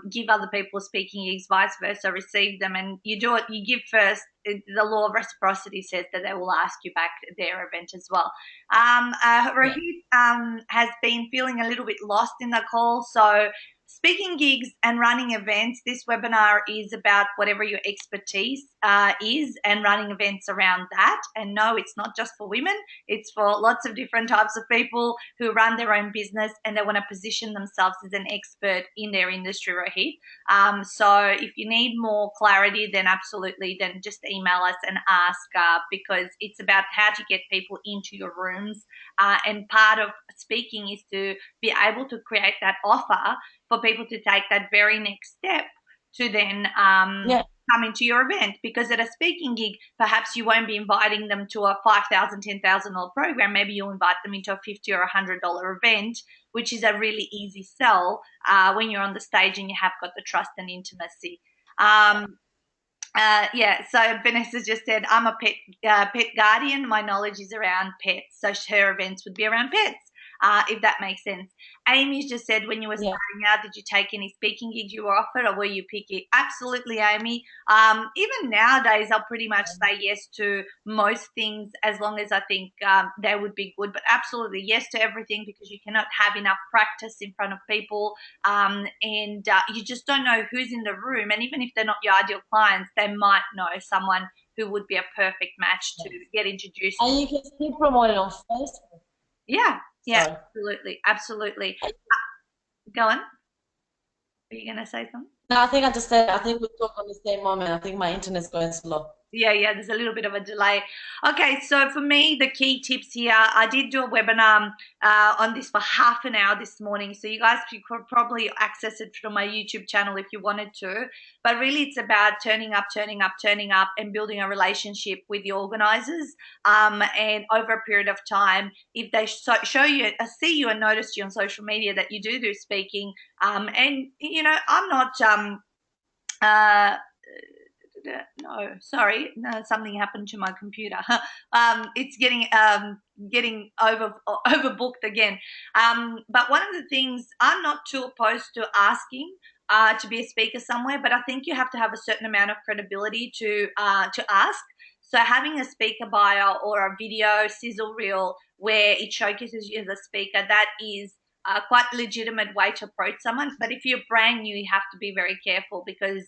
S1: give other people speaking gigs, vice versa, receive them. And you do it, you give first. The law of reciprocity says that they will ask you back at their event as well.
S2: Yeah.
S1: Rohit has been feeling a little bit lost in the call. So, speaking gigs and running events, this webinar is about whatever your expertise is and running events around that. And no, it's not just for women. It's for lots of different types of people who run their own business and they want to position themselves as an expert in their industry, Rohit. So if you need more clarity, then absolutely, then just email us and ask because it's about how to get people into your rooms. And part of speaking is to be able to create that offer for people to take that very next step to then
S2: Yeah.
S1: come into your event, because at a speaking gig, perhaps you won't be inviting them to a $5,000, $10,000 program. Maybe you'll invite them into a $50 or $100 event, which is a really easy sell when you're on the stage and you have got the trust and intimacy. Yeah, so Vanessa just said, I'm a pet guardian. My knowledge is around pets. So her events would be around pets, if that makes sense. Amy's just said, when you were starting out, did you take any speaking gigs you were offered, or were you picky? Absolutely, Amy. Even nowadays, I'll pretty much say yes to most things as long as I think they would be good. But absolutely yes to everything, because you cannot have enough practice in front of people, and you just don't know who's in the room. And even if they're not your ideal clients, they might know someone who would be a perfect match to get introduced to.
S2: And you can still promote it on Facebook.
S1: Yeah,
S2: Sorry.
S1: absolutely. Go on. Are you going to say something?
S2: No, I just said, I think we talk on the same moment. I think my internet's going slow.
S1: Yeah, there's a little bit of a delay. Okay, so for me, the key tips here, I did do a webinar on this for half an hour this morning. So you guys could probably access it from my YouTube channel if you wanted to. But really, it's about turning up, and building a relationship with the organizers. And over a period of time, if they show you, see you and notice you on social media that you do speaking, and, you know, I'm not... no, sorry, no, something happened to my computer. It's getting overbooked again. But one of the things, I'm not too opposed to asking to be a speaker somewhere, but I think you have to have a certain amount of credibility to ask. So having a speaker bio or a video sizzle reel where it showcases you as a speaker, that is quite a legitimate way to approach someone. But if you're brand new, you have to be very careful, because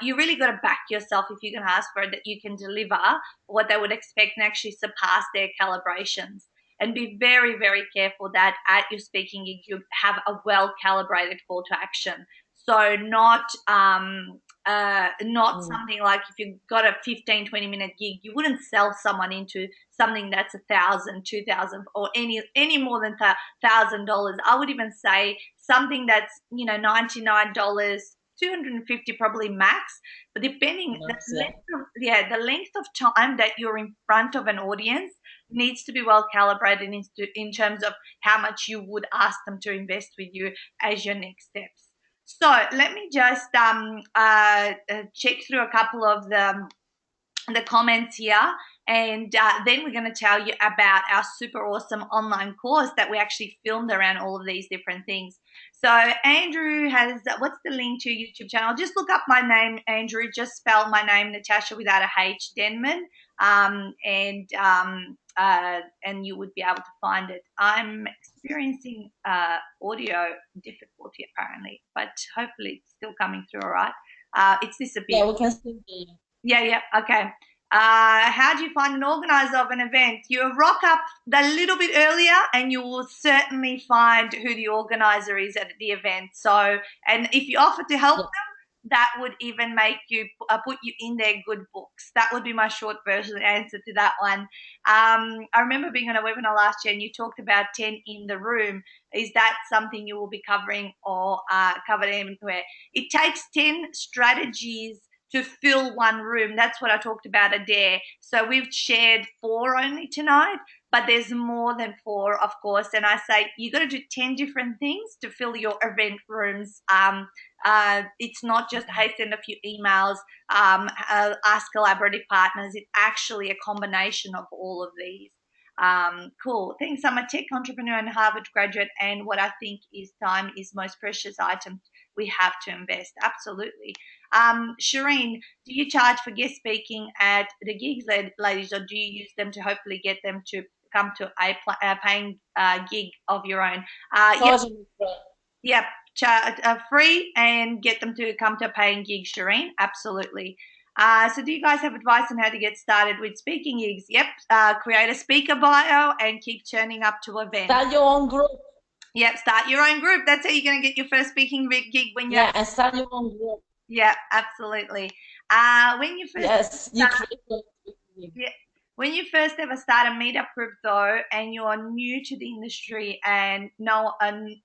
S1: you really got to back yourself if you're going to ask for it, that you can deliver what they would expect and actually surpass their calibrations. And be very, very careful that at your speaking gig you have a well-calibrated call to action. So not something like, if you've got a 15, 20-minute gig, you wouldn't sell someone into something that's $1,000, $2,000, or any more than $1,000. I would even say something that's, you know, $99, 250 probably max, but depending the length of time that you're in front of an audience needs to be well calibrated in terms of how much you would ask them to invest with you as your next steps. So let me just check through a couple of the comments here, and then we're going to tell you about our super awesome online course that we actually filmed around all of these different things. So Andrew has, what's the link to your YouTube channel? Just look up my name, Andrew. Just spell my name, Natasha, without a H, Denman, and you would be able to find it. I'm experiencing audio difficulty apparently, but hopefully it's still coming through all right. It's disappeared.
S2: Yeah, we can still hear you.
S1: Yeah, okay. How do you find an organizer of an event? You rock up a little bit earlier and you will certainly find who the organizer is at the event. So, and if you offer to help them, that would even make you put you in their good books. That would be my short version answer to that one. I remember being on a webinar last year and you talked about 10 in the room. Is that something you will be covering or covered anywhere? It takes 10 strategies to fill one room. That's what I talked about a dare. So we've shared 4 only tonight, but there's more than 4, of course. And I say you got to do 10 different things to fill your event rooms. It's not just, hey, send a few emails, ask collaborative partners. It's actually a combination of all of these. Cool. Thanks. I'm a tech entrepreneur and Harvard graduate, and what I think is time is most precious item we have to invest. Absolutely. Shireen, do you charge for guest speaking at the gigs, ladies, or do you use them to hopefully get them to come to a paying gig of your own? Yep, free and get them to come to a paying gig, Shireen. Absolutely. So do you guys have advice on how to get started with speaking gigs? Yep. Create a speaker bio and keep churning up to events.
S2: Start your own group.
S1: Yep, start your own group. That's how you're going to get your first speaking gig when you
S2: and start your own group.
S1: Yeah, absolutely. When you first when you first ever start a meetup group though, and you're new to the industry and know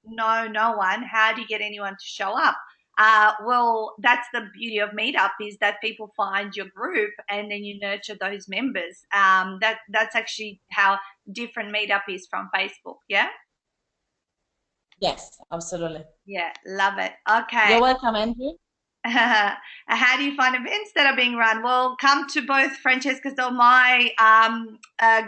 S1: no one, how do you get anyone to show up? Well, that's the beauty of meetup, is that people find your group and then you nurture those members. That's actually how different meetup is from Facebook. Yeah.
S2: Yes, absolutely.
S1: Yeah, love it. Okay.
S2: You're welcome, Andrew.
S1: How do you find events that are being run? Well, come to both Francesca Moi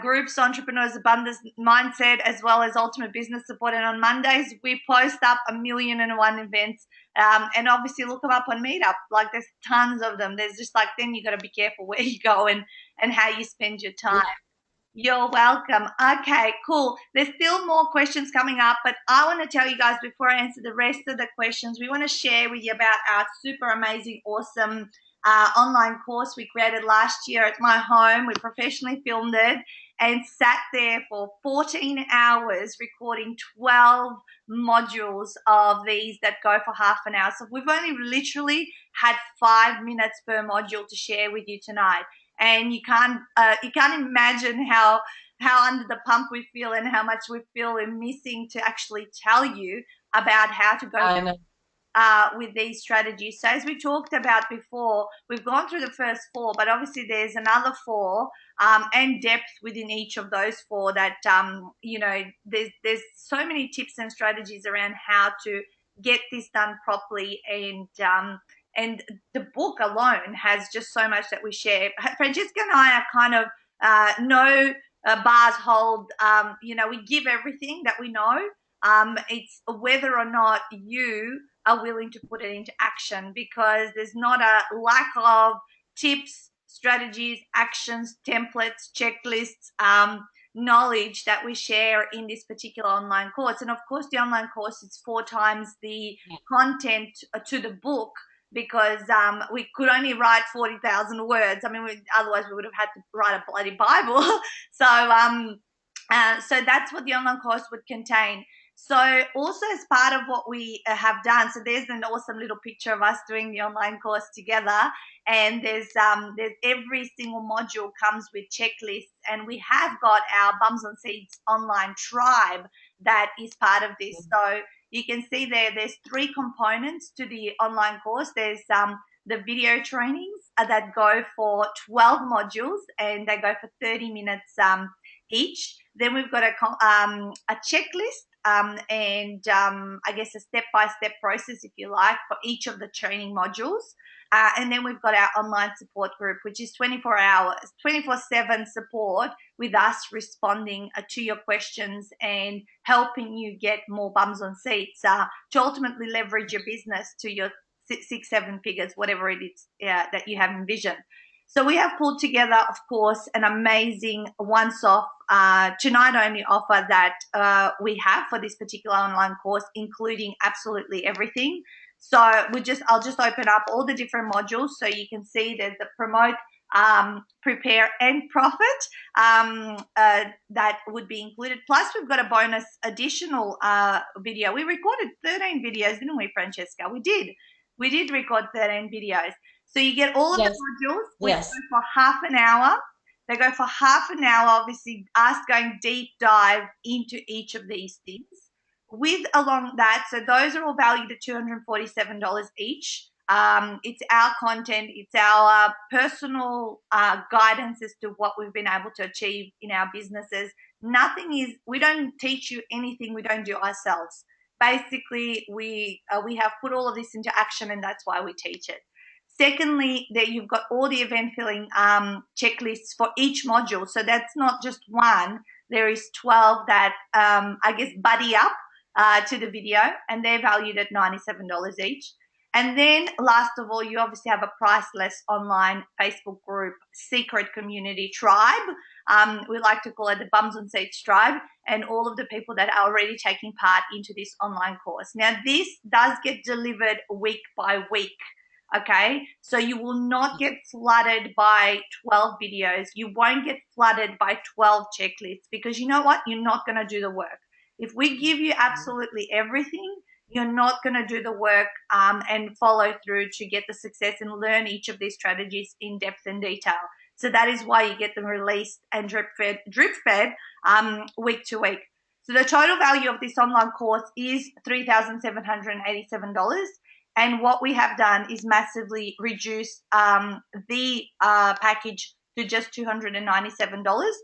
S1: groups, Entrepreneurs Abundance Mindset, as well as Ultimate Business Support. And on Mondays, we post up 1,000,001 events. And obviously look them up on Meetup. Like, there's tons of them. There's just like, then you got to be careful where you go and how you spend your time. Yeah. You're welcome. Okay, cool. There's still more questions coming up, but I want to tell you guys before I answer the rest of the questions, we want to share with you about our super amazing, awesome online course we created last year at my home. We professionally filmed it and sat there for 14 hours recording 12 modules of these that go for half an hour. So we've only literally had 5 minutes per module to share with you tonight. And you can't imagine how under the pump we feel and how much we feel we're missing to actually tell you about how to go with these strategies. So as we talked about before, we've gone through the first 4, but obviously there's another 4 and depth within each of those 4 that, there's so many tips and strategies around how to get this done properly. And the book alone has just so much that we share. Francesca and I are kind of no bars hold. We give everything that we know. It's whether or not you are willing to put it into action, because there's not a lack of tips, strategies, actions, templates, checklists, knowledge that we share in this particular online course. And of course, the online course is 4 times the content to the book, because we could only write 40,000 words. I mean, otherwise we would have had to write a bloody Bible. So that's what the online course would contain. So also as part of what we have done, so there's an awesome little picture of us doing the online course together, and there's every single module comes with checklists, and we have got our Bums on Seats online tribe that is part of this. So you can see there's 3 components to the online course. There's the video trainings that go for 12 modules, and they go for 30 minutes each. Then we've got a checklist and I guess a step-by-step process, if you like, for each of the training modules. And then we've got our online support group, which is 24 hours, 24/7 support with us responding to your questions and helping you get more bums on seats to ultimately leverage your business to your 6-7 figures, whatever it is that you have envisioned. So we have pulled together, of course, an amazing once-off, tonight-only offer that we have for this particular online course, including absolutely everything. So I'll just open up all the different modules so you can see there's the promote, prepare, and profit that would be included. Plus, we've got a bonus additional video. We recorded 13 videos, didn't we, Francesca? We did. We did record 13 videos. So you get all of the
S2: Yes.
S1: modules, which
S2: Yes.
S1: go for half an hour. They go for half an hour, obviously, us going deep dive into each of these things. With along that, so those are all valued at $247 each. It's our content, it's our personal guidance as to what we've been able to achieve in our businesses. We don't teach you anything we don't do ourselves. Basically, we have put all of this into action, and that's why we teach it. Secondly, that you've got all the event filling checklists for each module. So that's not just one. There is 12 that I guess buddy up to the video, and they're valued at $97 each. And then last of all, you obviously have a priceless online Facebook group, secret community tribe. We like to call it the Bums on Seats tribe, and all of the people that are already taking part into this online course. Now, this does get delivered week by week. Okay, so you will not get flooded by 12 videos. You won't get flooded by 12 checklists, because you know what? You're not going to do the work. If we give you absolutely everything, you're not going to do the work and follow through to get the success and learn each of these strategies in depth and detail. So that is why you get them released and drip fed week to week. So the total value of this online course is $3,787. And what we have done is massively reduce the package to just $297,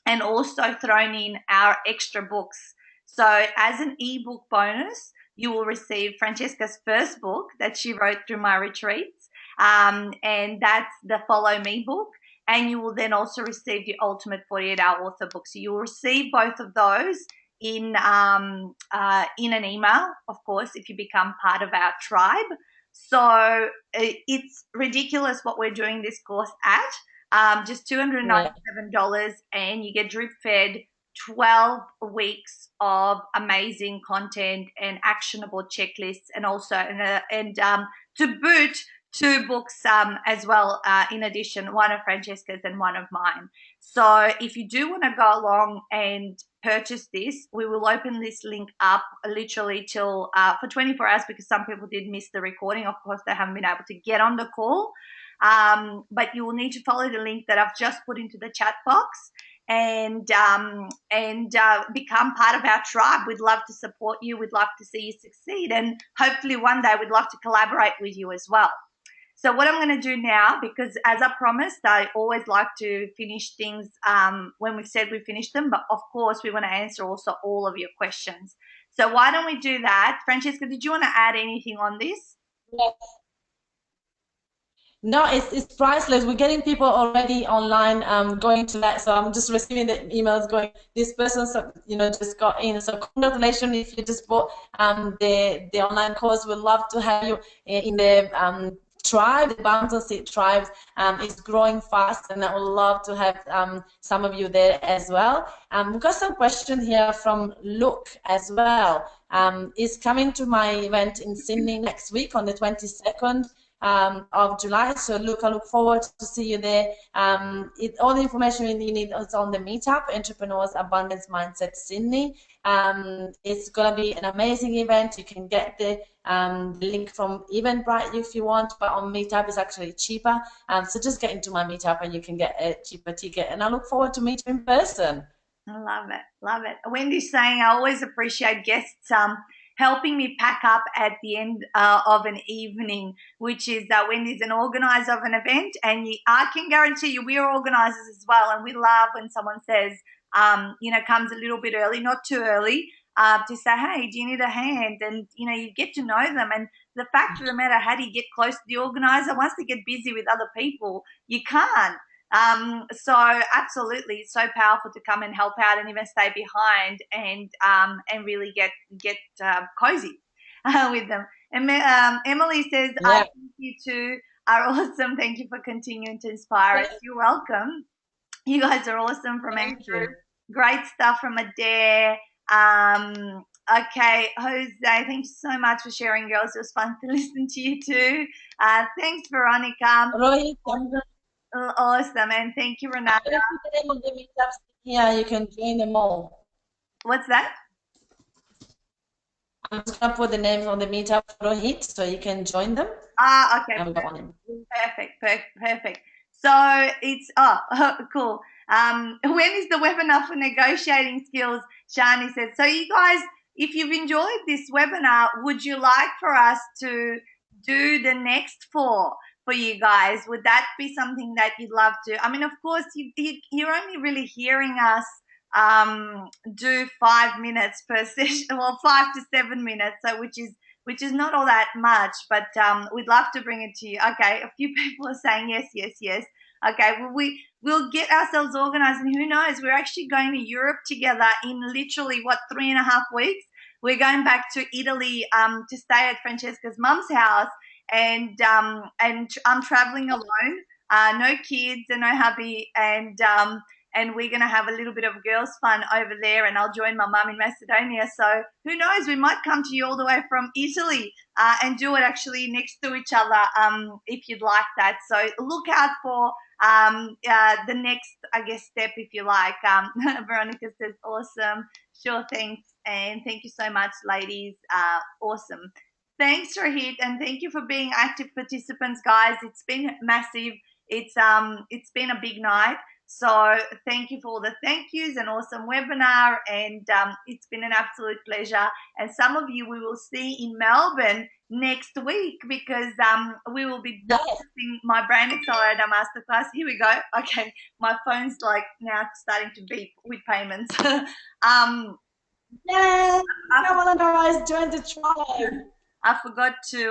S1: and also thrown in our extra books. So as an ebook bonus, you will receive Francesca's first book that she wrote through my retreats, and that's the Follow Me book. And you will then also receive the Ultimate 48-Hour Author book. So you will receive both of those in an email, of course, if you become part of our tribe. So it's ridiculous what we're doing this course at. Just $297, and you get drip fed 12 weeks of amazing content and actionable checklists, and also to boot 2 books as well, in addition, one of Francesca's and one of mine. So if you do want to go along and purchase this, we will open this link up literally till for 24 hours, because some people did miss the recording. Of course, they haven't been able to get on the call. But you will need to follow the link that I've just put into the chat box, and become part of our tribe. We'd love to support you. We'd love to see you succeed, and hopefully one day we'd love to collaborate with you as well. So what I'm going to do now, because as I promised, I always like to finish things when we've said we finished them, but of course we want to answer also all of your questions. So why don't we do that? Francesca, did you want to add anything on this?
S2: Yes. No, it's priceless. We're getting people already online going to that. So I'm just receiving the emails going, this person, just got in. So congratulations if you just bought the online course. We'd love to have you in the tribe. The Bums on Seat tribe is growing fast, and I would love to have some of you there as well. We've got some question here from Luke as well. Is coming to my event in Sydney next week on the 22nd. Of July. So I look forward to see you there. All the information you need is on the meetup, Entrepreneurs Abundance Mindset Sydney. It's going to be an amazing event. You can get the link from Eventbrite if you want, but on meetup it's actually cheaper. So just get into my meetup and you can get a cheaper ticket. And I look forward to meeting you in person.
S1: I love it. Love it. Wendy's saying, I always appreciate guests helping me pack up at the end of an evening, which is Wendy's an organizer of an event, and I can guarantee you we are organizers as well, and we love when someone says, comes a little bit early, not too early, to say, hey, do you need a hand? And, you get to know them. And the fact of the matter, how do you get close to the organizer? Once they get busy with other people, you can't. So absolutely, it's so powerful to come and help out and even stay behind and really get cozy with them. And Emily says,
S2: Yeah.
S1: I think you two are awesome. Thank you for continuing to inspire us. You're welcome. You guys are awesome. From Andrew. Great stuff from Adair. Okay, Jose, thank you so much for sharing, girls. It was fun to listen to you too. Thanks, Veronica.
S2: Roy,
S1: awesome, and thank you, Renata.
S2: Yeah, you can join them all.
S1: What's that?
S2: I'm just gonna put the names on the meetup photo hit so you can join them.
S1: Okay,
S2: And we got one.
S1: perfect, perfect, perfect. So it's cool. When is the webinar for negotiating skills? Shani said. So you guys, if you've enjoyed this webinar, would you like for us to do the next four for you guys? Would that be something that you'd love to? I mean, of course, you're only really hearing us do 5 minutes per session, well, 5 to 7 minutes, so which is not all that much, but we'd love to bring it to you. Okay, a few people are saying yes, yes, yes. Okay, well, we'll get ourselves organized, and who knows, we're actually going to Europe together in literally, what, 3.5 weeks? We're going back to Italy to stay at Francesca's mum's house, and I'm traveling alone, no kids and no hubby, and we're going to have a little bit of girls' fun over there, and I'll join my mum in Macedonia. So who knows? We might come to you all the way from Italy and do it actually next to each other if you'd like that. So look out for the next, I guess, step, if you like. Veronica says, awesome. Sure, thanks. And thank you so much, ladies. Awesome. Thanks, Rohit, and thank you for being active participants, guys. It's been massive. It's been a big night. So thank you for all the thank yous and awesome webinar. And it's been an absolute pleasure. And some of you we will see in Melbourne next week because we will be discussing my Brain Accelerator Masterclass. Here we go. Okay, my phone's like now starting to beep with payments.
S2: Yay! Come on, guys, join the tribe.
S1: I forgot to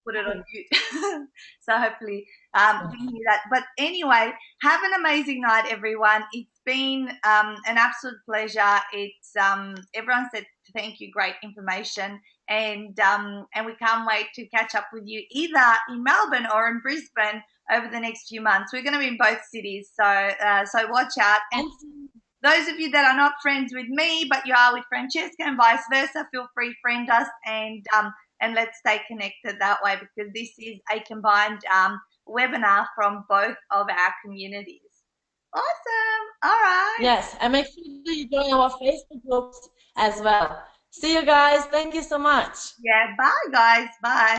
S1: put it on mute. So hopefully you can hear that. But anyway, have an amazing night, everyone. It's been an absolute pleasure. It's everyone said thank you, great information, and we can't wait to catch up with you either in Melbourne or in Brisbane over the next few months. We're going to be in both cities, so watch out. And those of you that are not friends with me, but you are with Francesca and vice versa, feel free, friend us, and let's stay connected that way, because this is a combined webinar from both of our communities. Awesome. All right.
S2: Yes, and make sure you join our Facebook groups as well. See you guys. Thank you so much.
S1: Yeah. Bye, guys. Bye.